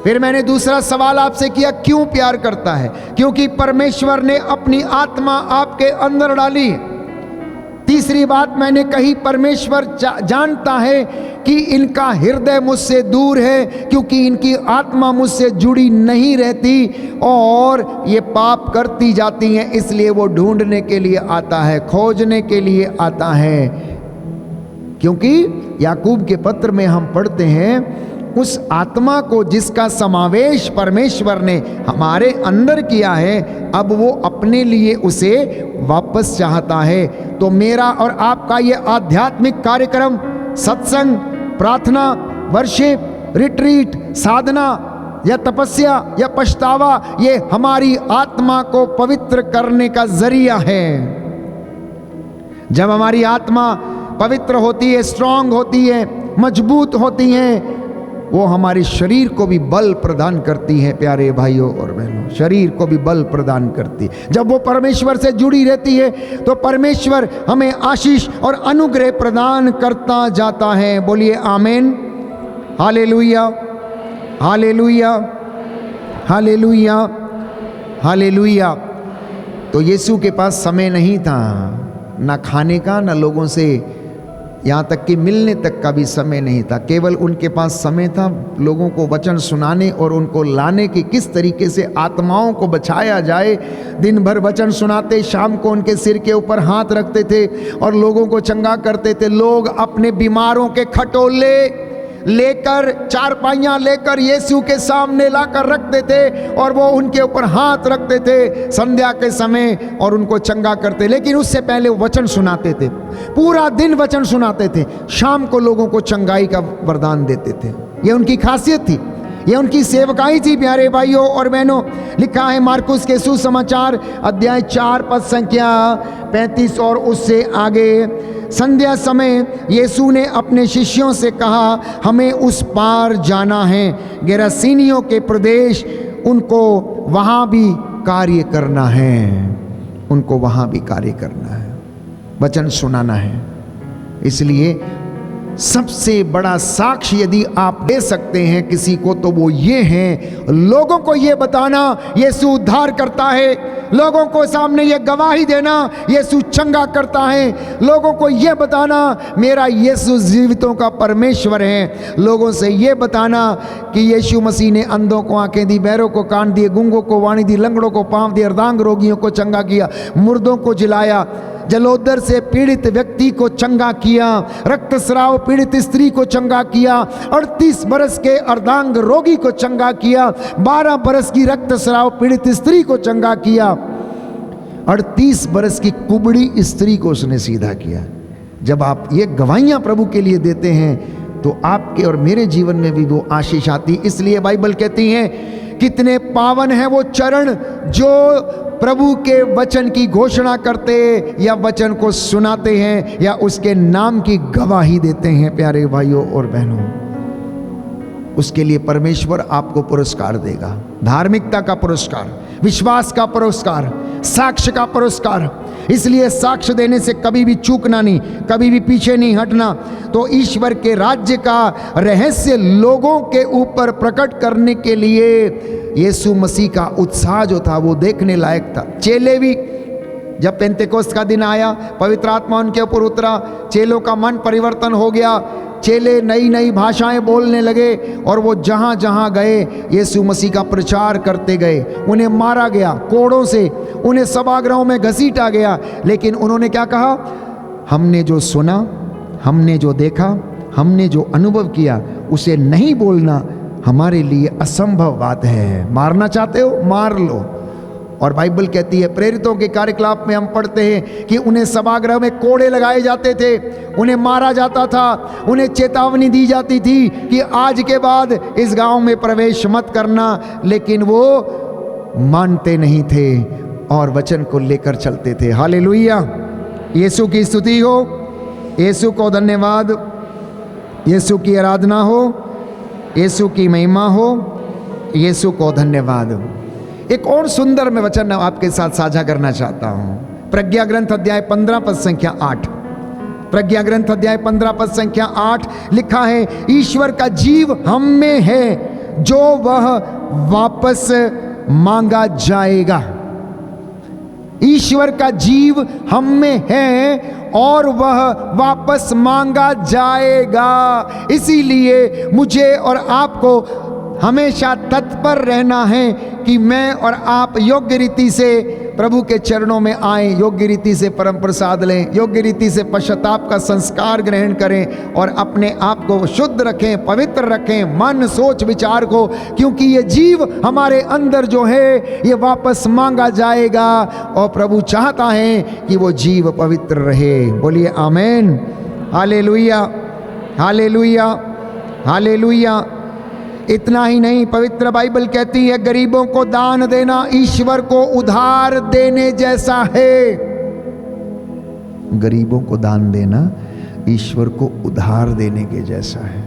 फिर मैंने दूसरा सवाल आपसे किया क्यों प्यार करता है, क्योंकि परमेश्वर ने अपनी आत्मा आपके अंदर डाली। तीसरी बात मैंने कही, परमेश्वर जानता है कि इनका हृदय मुझसे दूर है, क्योंकि इनकी आत्मा मुझसे जुड़ी नहीं रहती और ये पाप करती जाती हैं, इसलिए वो ढूंढने के लिए आता है, खोजने के लिए आता है। क्योंकि याकूब के पत्र में हम पढ़ते हैं उस आत्मा को जिसका समावेश परमेश्वर ने हमारे अंदर किया है, अब वो अपने लिए उसे वापस चाहता है। तो मेरा और आपका ये आध्यात्मिक कार्यक्रम, सत्संग, प्रार्थना, वर्शिप, रिट्रीट, साधना या तपस्या या पछतावा, ये हमारी आत्मा को पवित्र करने का जरिया है। जब हमारी आत्मा पवित्र होती है, स्ट्रांग होती है, मजबूत होती है, वो हमारे शरीर को भी बल प्रदान करती है। प्यारे भाइयों और बहनों, शरीर को भी बल प्रदान करती है। जब वो परमेश्वर से जुड़ी रहती है तो परमेश्वर हमें आशीष और अनुग्रह प्रदान करता जाता है। बोलिए आमीन, हालेलुया, हालेलुया, हालेलुया, हालेलुया। तो यीशु के पास समय नहीं था, ना खाने का, ना लोगों से यहाँ तक कि मिलने तक का भी समय नहीं था। केवल उनके पास समय था लोगों को वचन सुनाने और उनको लाने की, किस तरीके से आत्माओं को बचाया जाए। दिन भर वचन सुनाते, शाम को उनके सिर के ऊपर हाथ रखते थे और लोगों को चंगा करते थे। लोग अपने बीमारों के खटोले लेकर, चारपाइयाँ लेकर यीशु के सामने लाकर रखते थे और वो उनके ऊपर हाथ रखते थे संध्या के समय और उनको चंगा करते। लेकिन उससे पहले वो वचन सुनाते थे, पूरा दिन वचन सुनाते थे, शाम को लोगों को चंगाई का वरदान देते थे। ये उनकी खासियत थी, ये उनकी सेवकाई थी प्यारे भाइयों और बहनों। लिखा है मार्कुस के सुसमाचार अध्याय 4 पद संख्या 35 और उससे आगे, संध्या समय यीशु ने अपने शिष्यों से कहा, हमें उस पार जाना है, गेरासीनियों के प्रदेश, उनको वहाँ भी कार्य करना है, उनको वहाँ भी कार्य करना है, वचन सुनाना है। इसलिए सबसे बड़ा साक्ष्य यदि आप दे सकते हैं किसी को तो वो ये है, लोगों को ये बताना यीशु उद्धार करता है, लोगों को सामने ये गवाही देना यीशु चंगा करता है, लोगों को ये बताना मेरा यीशु जीवितों का परमेश्वर है, लोगों से ये बताना कि यीशु मसीह ने अंधों को आंखें दी, बहरों को कान दिए, गूंगों को वाणी दी, लंगड़ों को पांव दिए, अर्धांग रोगियों को चंगा किया, मुर्दों को जिलाया, जलोदर से पीड़ित व्यक्ति को चंगा किया, रक्तस्राव पीड़ित स्त्री को चंगा किया, 38 बरस के अर्धांग रोगी को चंगा किया, 12 बरस की रक्तस्राव पीड़ित स्त्री को चंगा किया, 38 बरस की कुबड़ी स्त्री को उसने सीधा किया। जब आप ये गवाहियां प्रभु के लिए देते हैं तो आपके और मेरे जीवन में भी वो आशीष आती। इसलिए बाइबल कहती है कितने पावन हैं वो चरण जो प्रभु के वचन की घोषणा करते या वचन को सुनाते हैं या उसके नाम की गवाही देते हैं। प्यारे भाइयों और बहनों, उसके लिए परमेश्वर आपको पुरस्कार देगा, धार्मिकता का पुरस्कार, विश्वास का पुरस्कार, साक्ष्य का पुरस्कार। इसलिए साक्ष्य देने से कभी भी चूकना नहीं, कभी भी पीछे नहीं हटना। तो ईश्वर के राज्य का रहस्य लोगों के ऊपर प्रकट करने के लिए यीशु मसीह का उत्साह जो था वो देखने लायक था। चेले भी जब पेंतेकोस्त का दिन आया, पवित्र आत्मा उनके ऊपर उतरा, चेलों का मन परिवर्तन हो गया, चेले नई नई भाषाएं बोलने लगे और वो जहाँ जहाँ गए यीशु मसीह का प्रचार करते गए। उन्हें मारा गया कोड़ों से, उन्हें सभागृहों में घसीटा गया, लेकिन उन्होंने क्या कहा? हमने जो सुना, हमने जो देखा, हमने जो अनुभव किया, उसे नहीं बोलना हमारे लिए असंभव बात है। मारना चाहते हो, मार लो। और बाइबल कहती है, प्रेरितों के कार्यकलाप में हम पढ़ते हैं कि उन्हें सभागृह में कोड़े लगाए जाते थे, उन्हें मारा जाता था, उन्हें चेतावनी दी जाती थी कि आज के बाद इस गांव में प्रवेश मत करना, लेकिन वो मानते नहीं थे और वचन को लेकर चलते थे। हालेलुया, यीशु की स्तुति हो, यीशु को धन्यवाद, यीशु की आराधना हो, यीशु की महिमा हो, यीशु को धन्यवाद। एक और सुंदर मैं वचन आपके साथ साझा करना चाहता हूं। प्रज्ञा ग्रंथ अध्याय 15 पद संख्या 8। प्रज्ञा ग्रंथ अध्याय 15 पद संख्या 8 लिखा है, ईश्वर का जीव हम में है जो वह वापस मांगा जाएगा। ईश्वर का जीव हम में है और वह वापस मांगा जाएगा। इसीलिए मुझे और आपको हमेशा तत्पर रहना है कि मैं और आप योग्य रीति से प्रभु के चरणों में आए, योग्य रीति से परम प्रसाद लें, योग्य रीति से पश्चाताप का संस्कार ग्रहण करें और अपने आप को शुद्ध रखें, पवित्र रखें, मन सोच विचार को, क्योंकि ये जीव हमारे अंदर जो है ये वापस मांगा जाएगा और प्रभु चाहता है कि वो जीव पवित्र रहे। बोलिए आमीन, हालेलुया, हालेलुया, हालेलुया। इतना ही नहीं, पवित्र बाइबल कहती है गरीबों को दान देना ईश्वर को उधार देने जैसा है। गरीबों को दान देना ईश्वर को उधार देने के जैसा है।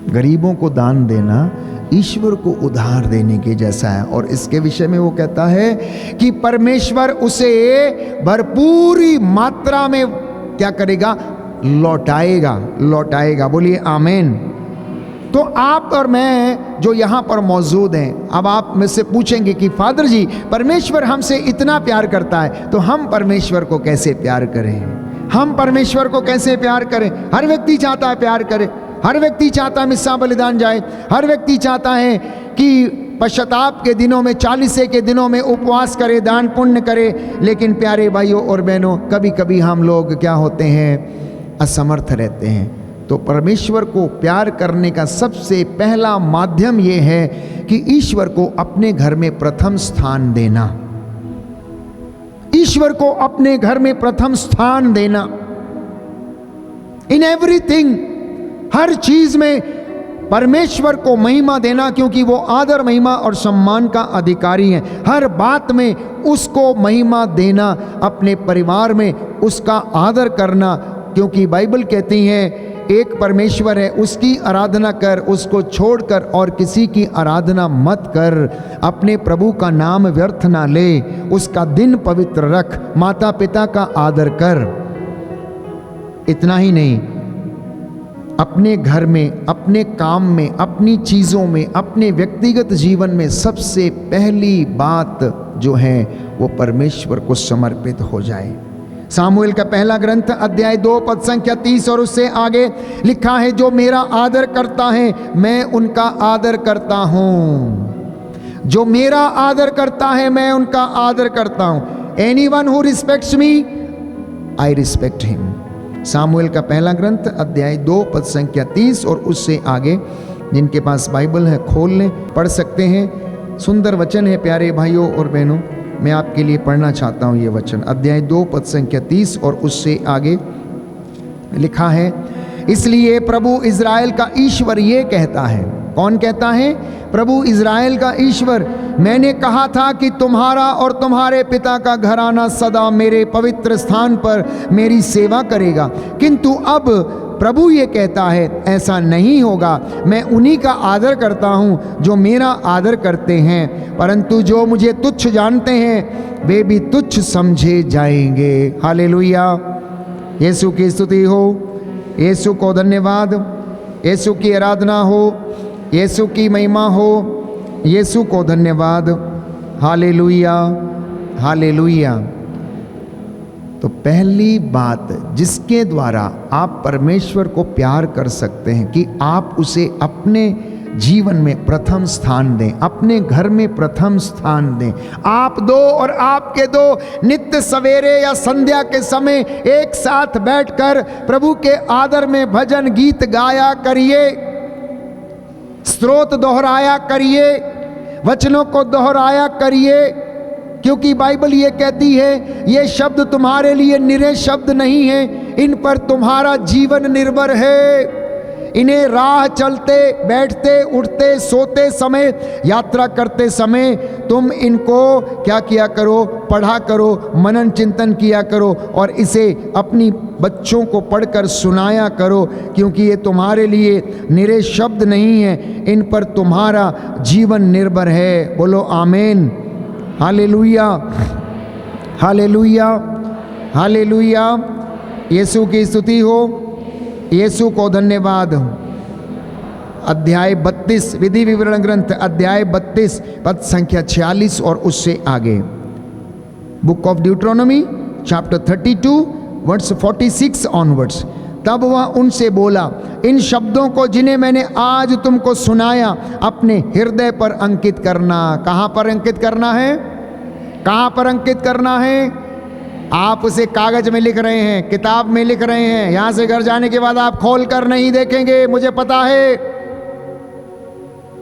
गरीबों को दान देना ईश्वर को उधार देने के जैसा है। और इसके विषय में वो कहता है कि परमेश्वर उसे भरपूरी मात्रा में क्या करेगा? लौटाएगा, लौटाएगा। बोलिए आमीन। तो आप और मैं जो यहाँ पर मौजूद हैं, अब आप मुझसे पूछेंगे कि फादर जी, परमेश्वर हमसे इतना प्यार करता है तो हम परमेश्वर को कैसे प्यार करें? हम परमेश्वर को कैसे प्यार करें? हर व्यक्ति चाहता है प्यार करे, हर व्यक्ति चाहता है मिस्सा बलिदान जाए, हर व्यक्ति चाहता है कि पश्चाताप के दिनों में, 40 के दिनों में उपवास करे, दान पुण्य करे। लेकिन प्यारे भाइयों और बहनों, कभी कभी हम लोग क्या होते हैं? असमर्थ रहते हैं। तो तो परमेश्वर को प्यार करने का सबसे पहला माध्यम यह है कि ईश्वर को अपने घर में प्रथम स्थान देना। ईश्वर को अपने घर में प्रथम स्थान देना। इन एवरीथिंग, हर चीज में परमेश्वर को महिमा देना, क्योंकि वो आदर, महिमा और सम्मान का अधिकारी है। हर बात में उसको महिमा देना, अपने परिवार में उसका आदर करना, क्योंकि बाइबल कहती है एक परमेश्वर है, उसकी आराधना कर, उसको छोड़कर और किसी की आराधना मत कर। अपने प्रभु का नाम व्यर्थ ना ले, उसका दिन पवित्र रख, माता पिता का आदर कर। इतना ही नहीं, अपने घर में, अपने काम में, अपनी चीज़ों में, अपने व्यक्तिगत जीवन में सबसे पहली बात जो है वो परमेश्वर को समर्पित हो जाए। सामुएल का पहला ग्रंथ अध्याय 2 पद संख्या 30 और उससे आगे लिखा है, जो मेरा आदर करता है मैं उनका आदर करता हूं। जो मेरा आदर करता है मैं उनका आदर करता हूं। Anyone who respects me I respect him. Samuel का पहला ग्रंथ अध्याय 2 पद संख्या 30 और उससे आगे। जिनके पास बाइबल है खोल लें, पढ़ सकते हैं। सुंदर वचन है प्यारे भाइयों और बहनों, मैं आपके लिए पढ़ना चाहता हूं ये वचन। अध्याय 2 पद संख्या 30 और उससे आगे लिखा है, इसलिए प्रभु इज़राइल का ईश्वर ये कहता है। कौन कहता है? प्रभु इज़राइल का ईश्वर, मैंने कहा था कि तुम्हारा और तुम्हारे पिता का घराना सदा मेरे पवित्र स्थान पर मेरी सेवा करेगा, किंतु अब प्रभु ये कहता है ऐसा नहीं होगा। मैं उन्हीं का आदर करता हूँ जो मेरा आदर करते हैं, परंतु जो मुझे तुच्छ जानते हैं वे भी तुच्छ समझे जाएंगे। हालेलुया, यीशु की स्तुति हो, यीशु को धन्यवाद, यीशु की आराधना हो, यीशु की महिमा हो, यीशु को धन्यवाद। Hallelujah, hallelujah. तो पहली बात जिसके द्वारा आप परमेश्वर को प्यार कर सकते हैं कि आप उसे अपने जीवन में प्रथम स्थान दें, अपने घर में प्रथम स्थान दें। आप दो और आपके दो नित्य सवेरे या संध्या के समय एक साथ बैठकर प्रभु के आदर में भजन गीत गाया करिए, स्तोत्र दोहराया करिए, वचनों को दोहराया करिए, क्योंकि बाइबल ये कहती है ये शब्द तुम्हारे लिए निरे शब्द नहीं है, इन पर तुम्हारा जीवन निर्भर है। इन्हें राह चलते, बैठते, उठते, सोते समय, यात्रा करते समय तुम इनको क्या किया करो? पढ़ा करो, मनन चिंतन किया करो और इसे अपनी बच्चों को पढ़कर सुनाया करो, क्योंकि ये तुम्हारे लिए निरे शब्द नहीं है, इन पर तुम्हारा जीवन निर्भर है। बोलो आमीन। Hallelujah, hallelujah, hallelujah. यीशु की स्तुति हो, यीशु को धन्यवाद। अध्याय 32 विधि विवरण ग्रंथ अध्याय 32 पद संख्या 46 और उससे आगे। Book of Deuteronomy chapter 32 verse 46 onwards. तब वह उनसे बोला, इन शब्दों को जिन्हें मैंने आज तुमको सुनाया अपने हृदय पर अंकित करना। कहाँ पर अंकित करना है? कहाँ पर अंकित करना है? आप उसे कागज में लिख रहे हैं, किताब में लिख रहे हैं, यहां से घर जाने के बाद आप खोल कर नहीं देखेंगे, मुझे पता है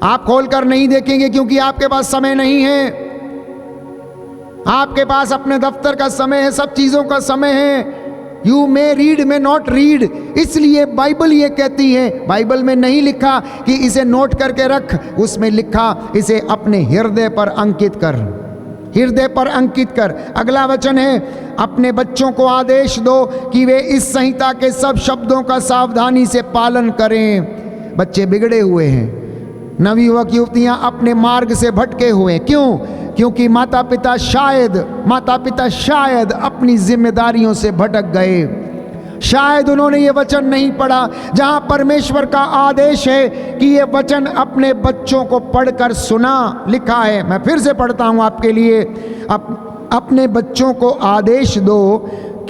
आप खोल कर नहीं देखेंगे, क्योंकि आपके पास समय नहीं है। आपके पास अपने दफ्तर का समय है, सब चीजों का समय है। You may read, may not read. इसलिए बाइबल ये कहती है, बाइबल में नहीं लिखा कि इसे नोट करके रख, उसमें लिखा इसे अपने हृदय पर अंकित कर, हृदय पर अंकित कर। अगला वचन है, अपने बच्चों को आदेश दो कि वे इस संहिता के सब शब्दों का सावधानी से पालन करें। बच्चे बिगड़े हुए हैं, नवयुवक युवतियां अपने मार्ग से भटके हुए। क्यों? क्योंकि माता पिता शायद अपनी जिम्मेदारियों से भटक गए। शायद उन्होंने ये वचन नहीं पढ़ा जहां परमेश्वर का आदेश है कि ये वचन अपने बच्चों को पढ़कर सुना। लिखा है, मैं फिर से पढ़ता हूं आपके लिए। अपने बच्चों को आदेश दो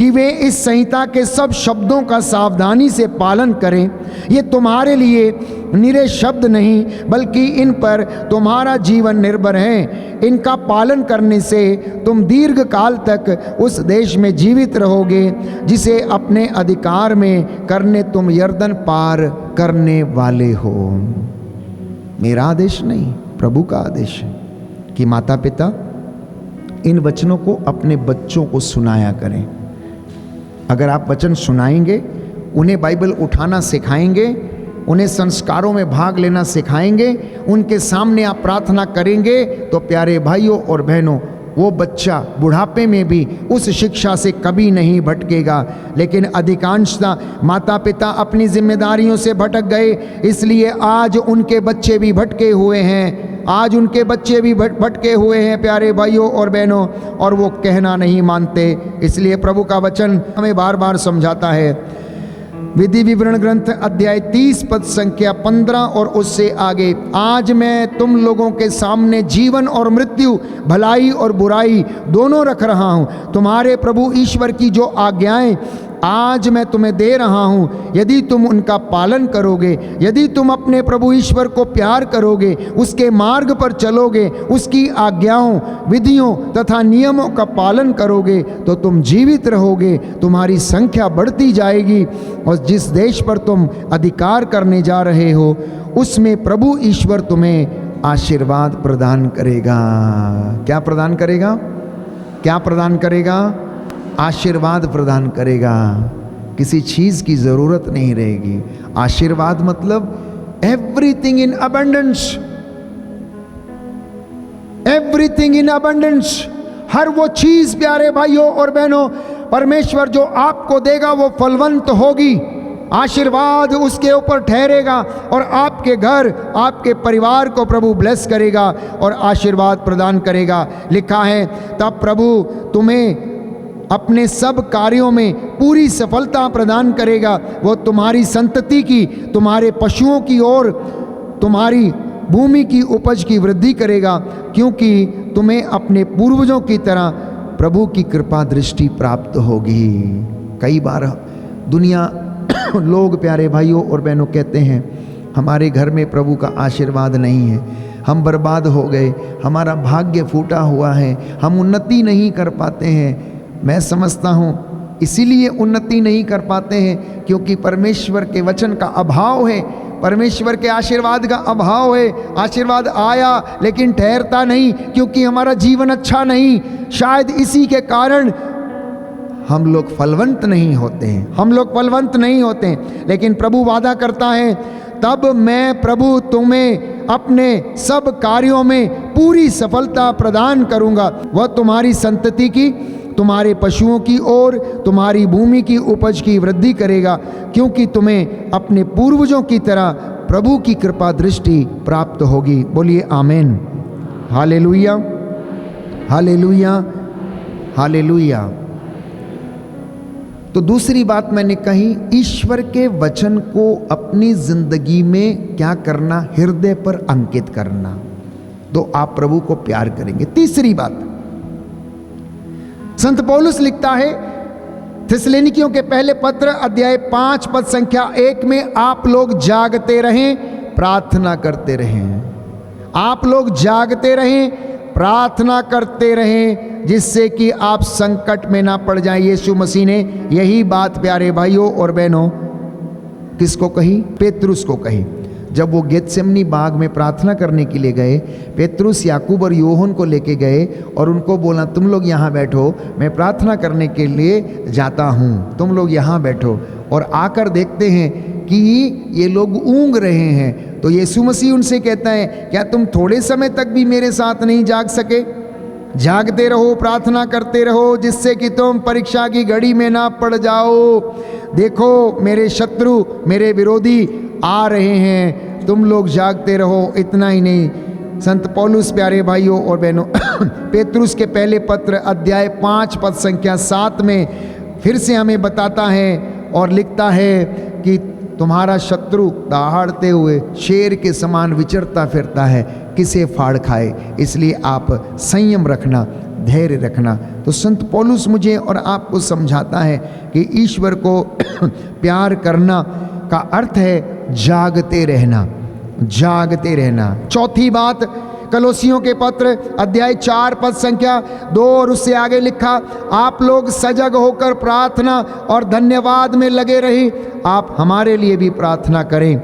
कि वे इस संहिता के सब शब्दों का सावधानी से पालन करें। ये तुम्हारे लिए निरे शब्द नहीं, बल्कि इन पर तुम्हारा जीवन निर्भर है। इनका पालन करने से तुम दीर्घ काल तक उस देश में जीवित रहोगे जिसे अपने अधिकार में करने तुम यर्दन पार करने वाले हो। मेरा आदेश नहीं, प्रभु का आदेश है कि माता पिता इन वचनों को अपने बच्चों को सुनाया करें। अगर आप वचन सुनाएंगे, उन्हें बाइबल उठाना सिखाएंगे, उन्हें संस्कारों में भाग लेना सिखाएंगे, उनके सामने आप प्रार्थना करेंगे, तो प्यारे भाइयों और बहनों, वो बच्चा बुढ़ापे में भी उस शिक्षा से कभी नहीं भटकेगा। लेकिन अधिकांशतः माता पिता अपनी जिम्मेदारियों से भटक गए, इसलिए आज उनके बच्चे भी भटके हुए हैं। आज उनके बच्चे भी भटके हुए हैं प्यारे भाइयों और बहनों, और वो कहना नहीं मानते। इसलिए प्रभु का वचन हमें बार बार समझाता है। विधि विवरण ग्रंथ अध्याय 30 पद संख्या 15 और उससे आगे, आज मैं तुम लोगों के सामने जीवन और मृत्यु, भलाई और बुराई दोनों रख रहा हूँ। तुम्हारे प्रभु ईश्वर की जो आज्ञाएं आज मैं तुम्हें दे रहा हूँ, यदि तुम उनका पालन करोगे, यदि तुम अपने प्रभु ईश्वर को प्यार करोगे, उसके मार्ग पर चलोगे, उसकी आज्ञाओं, विधियों तथा नियमों का पालन करोगे, तो तुम जीवित रहोगे, तुम्हारी संख्या बढ़ती जाएगी, और जिस देश पर तुम अधिकार करने जा रहे हो उसमें प्रभु ईश्वर तुम्हें आशीर्वाद प्रदान करेगा। क्या प्रदान करेगा? क्या प्रदान करेगा? आशीर्वाद प्रदान करेगा। किसी चीज की जरूरत नहीं रहेगी। आशीर्वाद मतलब everything in abundance, everything in abundance. हर वो चीज प्यारे भाइयों और बहनों, परमेश्वर जो आपको देगा वो फलवंत होगी। आशीर्वाद उसके ऊपर ठहरेगा और आपके घर, आपके परिवार को प्रभु ब्लेस करेगा और आशीर्वाद प्रदान करेगा। लिखा है, तब प्रभु तुम्हें अपने सब कार्यों में पूरी सफलता प्रदान करेगा। वो तुम्हारी संतति की, तुम्हारे पशुओं की और तुम्हारी भूमि की उपज की वृद्धि करेगा, क्योंकि तुम्हें अपने पूर्वजों की तरह प्रभु की कृपा दृष्टि प्राप्त होगी। कई बार दुनिया लोग प्यारे भाइयों और बहनों कहते हैं, हमारे घर में प्रभु का आशीर्वाद नहीं है, हम बर्बाद हो गए, हमारा भाग्य फूटा हुआ है, हम उन्नति नहीं कर पाते हैं। मैं समझता हूँ इसीलिए उन्नति नहीं कर पाते हैं क्योंकि परमेश्वर के वचन का अभाव है, परमेश्वर के आशीर्वाद का अभाव है। आशीर्वाद आया लेकिन ठहरता नहीं, क्योंकि हमारा जीवन अच्छा नहीं। शायद इसी के कारण हम लोग फलवंत नहीं होते हैं, हम लोग फलवंत नहीं होते हैं। लेकिन प्रभु वादा करता है, तब मैं प्रभु तुम्हें अपने सब कार्यों में पूरी सफलता प्रदान करूंगा। वह तुम्हारी संतति की, तुम्हारे पशुओं की और तुम्हारी भूमि की उपज की वृद्धि करेगा, क्योंकि तुम्हें अपने पूर्वजों की तरह प्रभु की कृपा दृष्टि प्राप्त होगी। बोलिए आमीन, हालेलुया, हालेलुया, हालेलुया। तो दूसरी बात मैंने कही, ईश्वर के वचन को अपनी जिंदगी में क्या करना? हृदय पर अंकित करना, तो आप प्रभु को प्यार करेंगे। तीसरी बात, संत पौलुस लिखता है थिस्सलुनीकियों के पहले पत्र अध्याय 5 पद संख्या 1 में, आप लोग जागते रहें, प्रार्थना करते रहें। आप लोग जागते रहें, प्रार्थना करते रहें, जिससे कि आप संकट में ना पड़ जाएं। यीशु मसीह ने यही बात प्यारे भाइयों और बहनों किसको कही? पेतरुस को कही। जब वो गेतसेमनी बाग में प्रार्थना करने के लिए गए, पेतरुस, याकूब और योहन को लेके गए और उनको बोला, तुम लोग यहाँ बैठो, मैं प्रार्थना करने के लिए जाता हूँ, तुम लोग यहाँ बैठो। और आकर देखते हैं कि ये लोग ऊँग रहे हैं। तो यीशु मसीह उनसे कहता है, क्या तुम थोड़े समय तक भी मेरे साथ नहीं जाग सके? जागते रहो, प्रार्थना करते रहो, जिससे कि तुम परीक्षा की घड़ी में ना पड़ जाओ। देखो मेरे शत्रु, मेरे विरोधी आ रहे हैं, तुम लोग जागते रहो। इतना ही नहीं, संत पौलुस प्यारे भाइयों और बहनों पेतरुस के पहले पत्र अध्याय 5 पद संख्या 7 में फिर से हमें बताता है और लिखता है कि तुम्हारा शत्रु दहाड़ते हुए शेर के समान विचरता फिरता है, किसे फाड़ खाए। इसलिए आप संयम रखना, धैर्य रखना। तो संत पौलुस मुझे और आपको समझाता है कि ईश्वर को प्यार करना का अर्थ है जागते रहना, जागते रहना। चौथी बात, कलोसियों के पत्र अध्याय 4 पद संख्या 2 और उससे आगे लिखा, आप लोग सजग होकर प्रार्थना और धन्यवाद में लगे रहे। आप हमारे लिए भी प्रार्थना करें,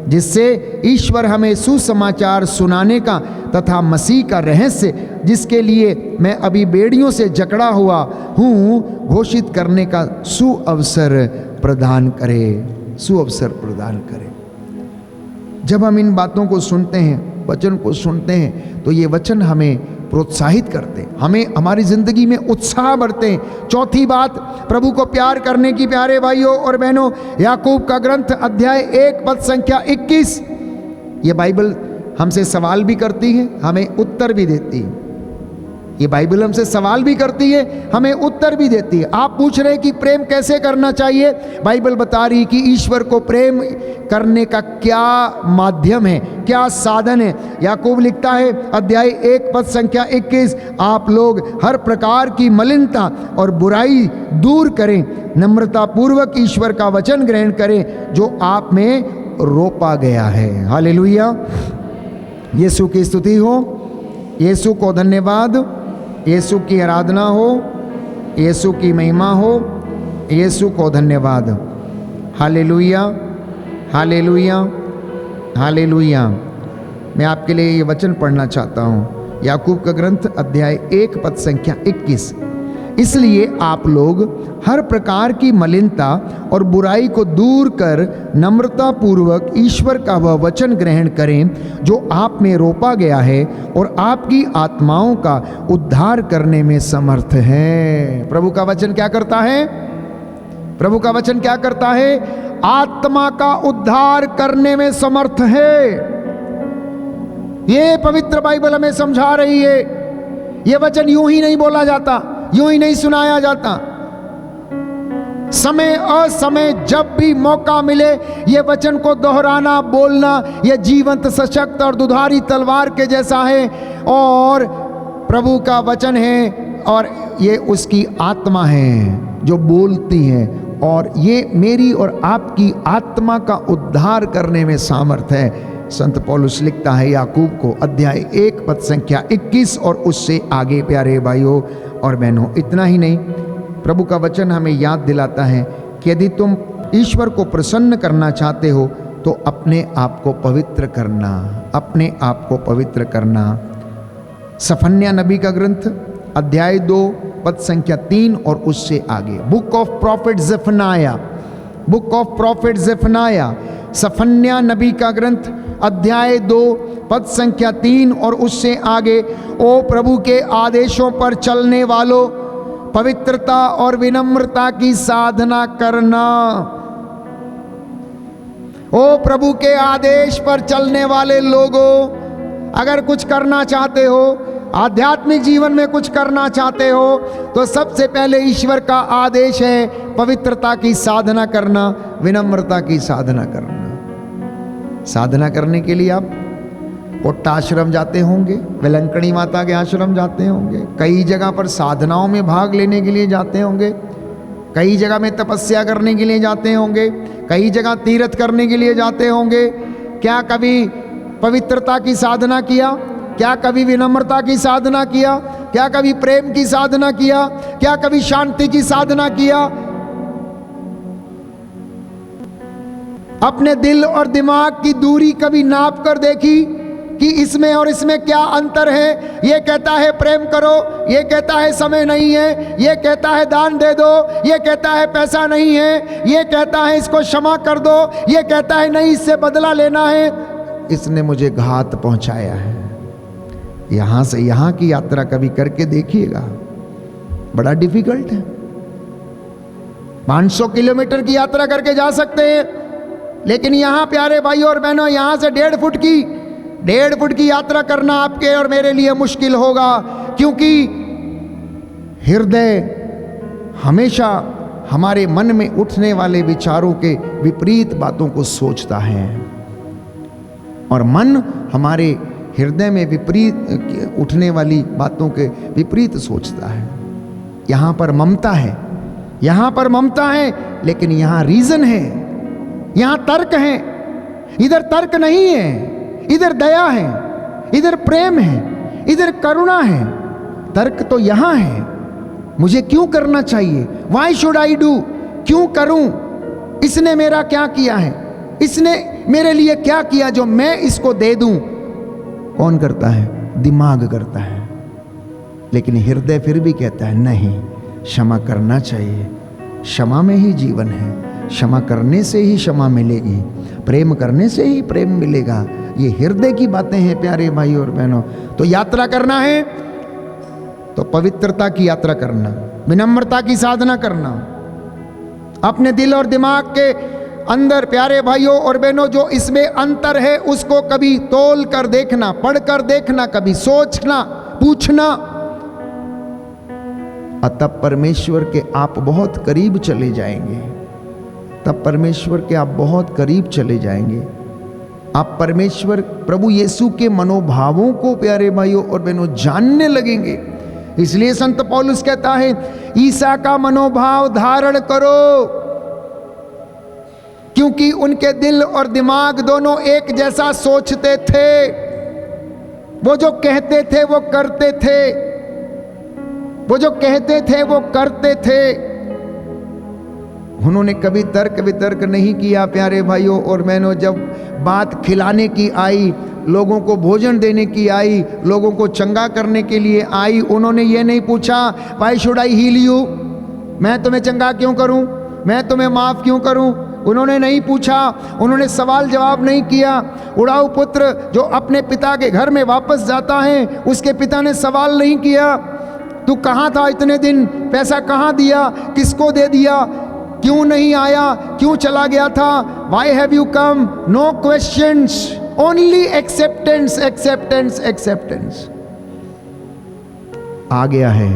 जिससे ईश्वर हमें सुसमाचार सुनाने का तथा मसीह का रहस्य, जिसके लिए मैं अभी बेड़ियों से जकड़ा हुआ हूँ, घोषित करने का सुअवसर प्रदान करे, सुअवसर प्रदान करे। जब हम इन बातों को सुनते हैं, वचन को सुनते हैं, तो ये वचन हमें प्रोत्साहित करते, हमें हमारी जिंदगी में उत्साह बढ़ते हैं। चौथी बात, प्रभु को प्यार करने की प्यारे भाइयों और बहनों, याकूब का ग्रंथ अध्याय 1 पद संख्या 21, ये बाइबल हमसे सवाल भी करती है, हमें उत्तर भी देती है। ये बाइबल हमसे सवाल भी करती है, हमें उत्तर भी देती है। आप पूछ रहे हैं कि प्रेम कैसे करना चाहिए, बाइबल बता रही कि ईश्वर को प्रेम करने का क्या माध्यम है, क्या साधन है। याकूब लिखता है अध्याय 1 पद संख्या 21, आप लोग हर प्रकार की मलिनता और बुराई दूर करें, नम्रता पूर्वक ईश्वर का वचन ग्रहण करें जो आप में रोपा गया है। हालेलुया, यीशु की स्तुति हो, यीशु को धन्यवाद, यीशु की आराधना हो, यीशु की महिमा हो, यीशु को धन्यवाद। Hallelujah, hallelujah, hallelujah. मैं आपके लिए ये वचन पढ़ना चाहता हूँ, याकूब का ग्रंथ अध्याय 1 पद संख्या 21, इसलिए आप लोग हर प्रकार की मलिनता और बुराई को दूर कर नम्रता पूर्वक ईश्वर का वह वचन ग्रहण करें जो आप में रोपा गया है और आपकी आत्माओं का उद्धार करने में समर्थ है। प्रभु का वचन क्या करता है? प्रभु का वचन क्या करता है? आत्मा का उद्धार करने में समर्थ है। ये पवित्र बाइबल हमें समझा रही है। ये वचन यूं ही नहीं बोला जाता, यूं ही नहीं सुनाया जाता। समय असमय जब भी मौका मिले ये वचन को दोहराना, बोलना, ये जीवंत, सशक्त और दुधारी तलवार के जैसा है और प्रभु का वचन है और ये उसकी आत्मा है जो बोलती है और ये मेरी और आपकी आत्मा का उद्धार करने में सामर्थ है। संत पौलुस लिखता है याकूब को अध्याय 1 पद संख्या 21 और उससे आगे। प्यारे भाइयों और बहनों, इतना ही नहीं, प्रभु का वचन हमें याद दिलाता है कि यदि तुम ईश्वर को प्रसन्न करना चाहते हो तो अपने आप को पवित्र करना, अपने आप को पवित्र करना। सफन्या नबी का ग्रंथ अध्याय 2 पद संख्या 3 और उससे आगे। Book of prophet Zephaniah, book of prophet Zephaniah, सफन्या नबी का ग्रंथ अध्याय 2 पद संख्या 3 और उससे आगे। ओ प्रभु के आदेशों पर चलने वालों, पवित्रता और विनम्रता की साधना करना। ओ प्रभु के आदेश पर चलने वाले लोगों, अगर कुछ करना चाहते हो, आध्यात्मिक जीवन में कुछ करना चाहते हो, तो सबसे पहले ईश्वर का आदेश है पवित्रता की साधना करना, विनम्रता की साधना करना। साधना करने के लिए आप कोट्टा आश्रम जाते होंगे, वेलंकणी माता के आश्रम जाते होंगे, कई जगह पर साधनाओं में भाग लेने के लिए जाते होंगे, कई जगह में तपस्या करने के लिए जाते होंगे, कई जगह तीर्थ करने के लिए जाते होंगे। क्या कभी पवित्रता की साधना किया? क्या कभी विनम्रता की साधना किया? क्या कभी प्रेम की साधना किया? क्या कभी शांति की साधना किया? अपने दिल और दिमाग की दूरी कभी नाप कर देखी कि इसमें और इसमें क्या अंतर है? ये कहता है प्रेम करो, ये कहता है समय नहीं है, ये कहता है दान दे दो, ये कहता है पैसा नहीं है, ये कहता है इसको क्षमा कर दो, ये कहता है नहीं इससे बदला लेना है। इसने मुझे घात पहुंचाया है। यहां से यहां की यात्रा कभी करके देखिएगा, बड़ा डिफिकल्ट है। 500 किलोमीटर की यात्रा करके जा सकते हैं, लेकिन यहां प्यारे भाइयों और बहनों, यहां से 1.5 फुट की यात्रा करना आपके और मेरे लिए मुश्किल होगा, क्योंकि हृदय हमेशा हमारे मन में उठने वाले विचारों के विपरीत बातों को सोचता है और मन हमारे हृदय में विपरीत उठने वाली बातों के विपरीत सोचता है। यहाँ पर ममता है, यहाँ पर ममता है, लेकिन यहाँ रीजन है, यहाँ तर्क है। इधर तर्क नहीं है, इधर दया है, इधर प्रेम है, इधर करुणा है। तर्क तो यहाँ है, मुझे क्यों करना चाहिए, वाई शुड आई डू, क्यों करूं, इसने मेरा क्या किया है, इसने मेरे लिए क्या किया जो मैं इसको दे दूं। कौन करता है? दिमाग करता है। लेकिन हृदय फिर भी कहता है नहीं, क्षमा करना चाहिए, क्षमा में ही जीवन है, क्षमा करने से ही क्षमा मिलेगी, प्रेम करने से ही प्रेम मिलेगा। ये हृदय की बातें हैं प्यारे भाई और बहनों। तो यात्रा करना है तो पवित्रता की यात्रा करना, विनम्रता की साधना करना, अपने दिल और दिमाग के अंदर प्यारे भाइयों और बहनों जो इसमें अंतर है उसको कभी तोल कर देखना, पढ़ कर देखना, कभी सोचना, पूछना। तब परमेश्वर के आप बहुत करीब चले जाएंगे, तब परमेश्वर के आप बहुत करीब चले जाएंगे। आप परमेश्वर प्रभु यीशु के मनोभावों को प्यारे भाइयों और बहनों जानने लगेंगे। इसलिए संत पौलुस कहता है ईसा का मनोभाव धारण करो, क्योंकि उनके दिल और दिमाग दोनों एक जैसा सोचते थे। वो जो कहते थे वो करते थे, वो जो कहते थे वो करते थे। उन्होंने कभी तर्क वितर्क नहीं किया प्यारे भाइयों और बहनों। जब बात खिलाने की आई, लोगों को भोजन देने की आई, लोगों को चंगा करने के लिए आई, उन्होंने ये नहीं पूछा why should I heal you, मैं तुम्हें चंगा क्यों करूं, मैं तुम्हें माफ क्यों करूं। उन्होंने नहीं पूछा, उन्होंने सवाल जवाब नहीं किया। उड़ाऊ पुत्र जो अपने पिता के घर में वापस जाता है, उसके पिता ने सवाल नहीं किया तू कहाँ था इतने दिन, पैसा कहाँ दिया, किसको दे दिया, क्यों नहीं आया, क्यों चला गया था, why have you come. No questions, only acceptance, acceptance, acceptance. आ गया है,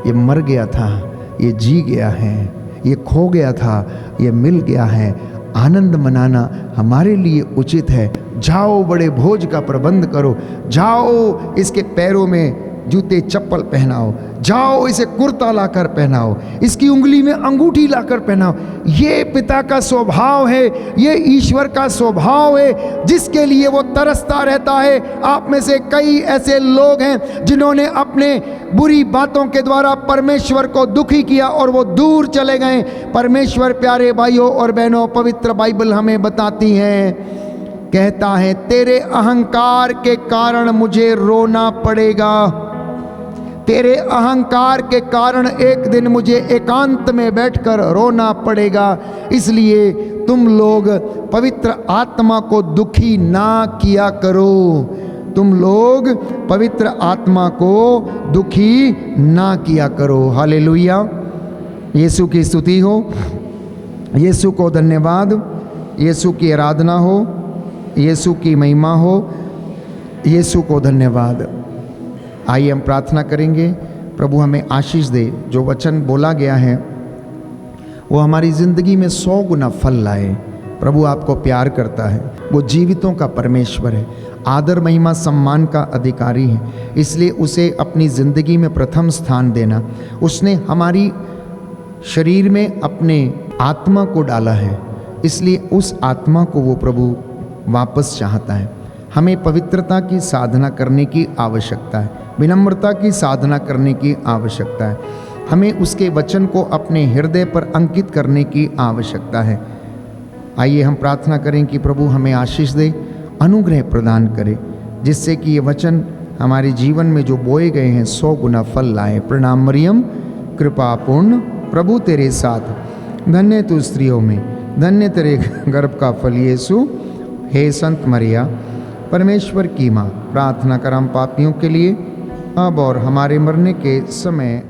ये मर गया था, ये जी गया है, ये खो गया था, ये मिल गया है। आनंद मनाना हमारे लिए उचित है। जाओ बड़े भोज का प्रबंध करो, जाओ इसके पैरों में जूते चप्पल पहनाओ, जाओ इसे कुर्ता लाकर पहनाओ, इसकी उंगली में अंगूठी लाकर पहनाओ। ये पिता का स्वभाव है, ये ईश्वर का स्वभाव है जिसके लिए वो तरसता रहता है। आप में से कई ऐसे लोग हैं जिन्होंने अपने बुरी बातों के द्वारा परमेश्वर को दुखी किया और वो दूर चले गए। परमेश्वर प्यारे भाइयों और बहनों, पवित्र बाइबल हमें बताती है, कहता है तेरे अहंकार के कारण मुझे रोना पड़ेगा, तेरे अहंकार के कारण एक दिन मुझे एकांत में बैठकर रोना पड़ेगा। इसलिए तुम लोग पवित्र आत्मा को दुखी ना किया करो, तुम लोग पवित्र आत्मा को दुखी ना किया करो। हालेलुया, यीशु की स्तुति हो, यीशु को धन्यवाद, यीशु की आराधना हो, यीशु की महिमा हो, यीशु को धन्यवाद। आइए हम प्रार्थना करेंगे, प्रभु हमें आशीष दे। जो वचन बोला गया है वो हमारी ज़िंदगी में 100 गुना फल लाए। प्रभु आपको प्यार करता है, वो जीवितों का परमेश्वर है, आदर महिमा सम्मान का अधिकारी है। इसलिए उसे अपनी ज़िंदगी में प्रथम स्थान देना। उसने हमारी शरीर में अपने आत्मा को डाला है, इसलिए उस आत्मा को वो प्रभु वापस चाहता है। हमें पवित्रता की साधना करने की आवश्यकता है, विनम्रता की साधना करने की आवश्यकता है। हमें उसके वचन को अपने हृदय पर अंकित करने की आवश्यकता है। आइए हम प्रार्थना करें कि प्रभु हमें आशीष दे, अनुग्रह प्रदान करे, जिससे कि ये वचन हमारे जीवन में जो बोए गए हैं 100 गुना फल लाए। प्रणाम मरियम, कृपा पूर्ण, प्रभु तेरे साथ, धन्य तू स्त्रियों में, धन्य तेरे गर्भ का फल यीशु। हे संत मरिया, परमेश्वर की माँ, प्रार्थना कर हम पापियों के लिए अब और हमारे मरने के समय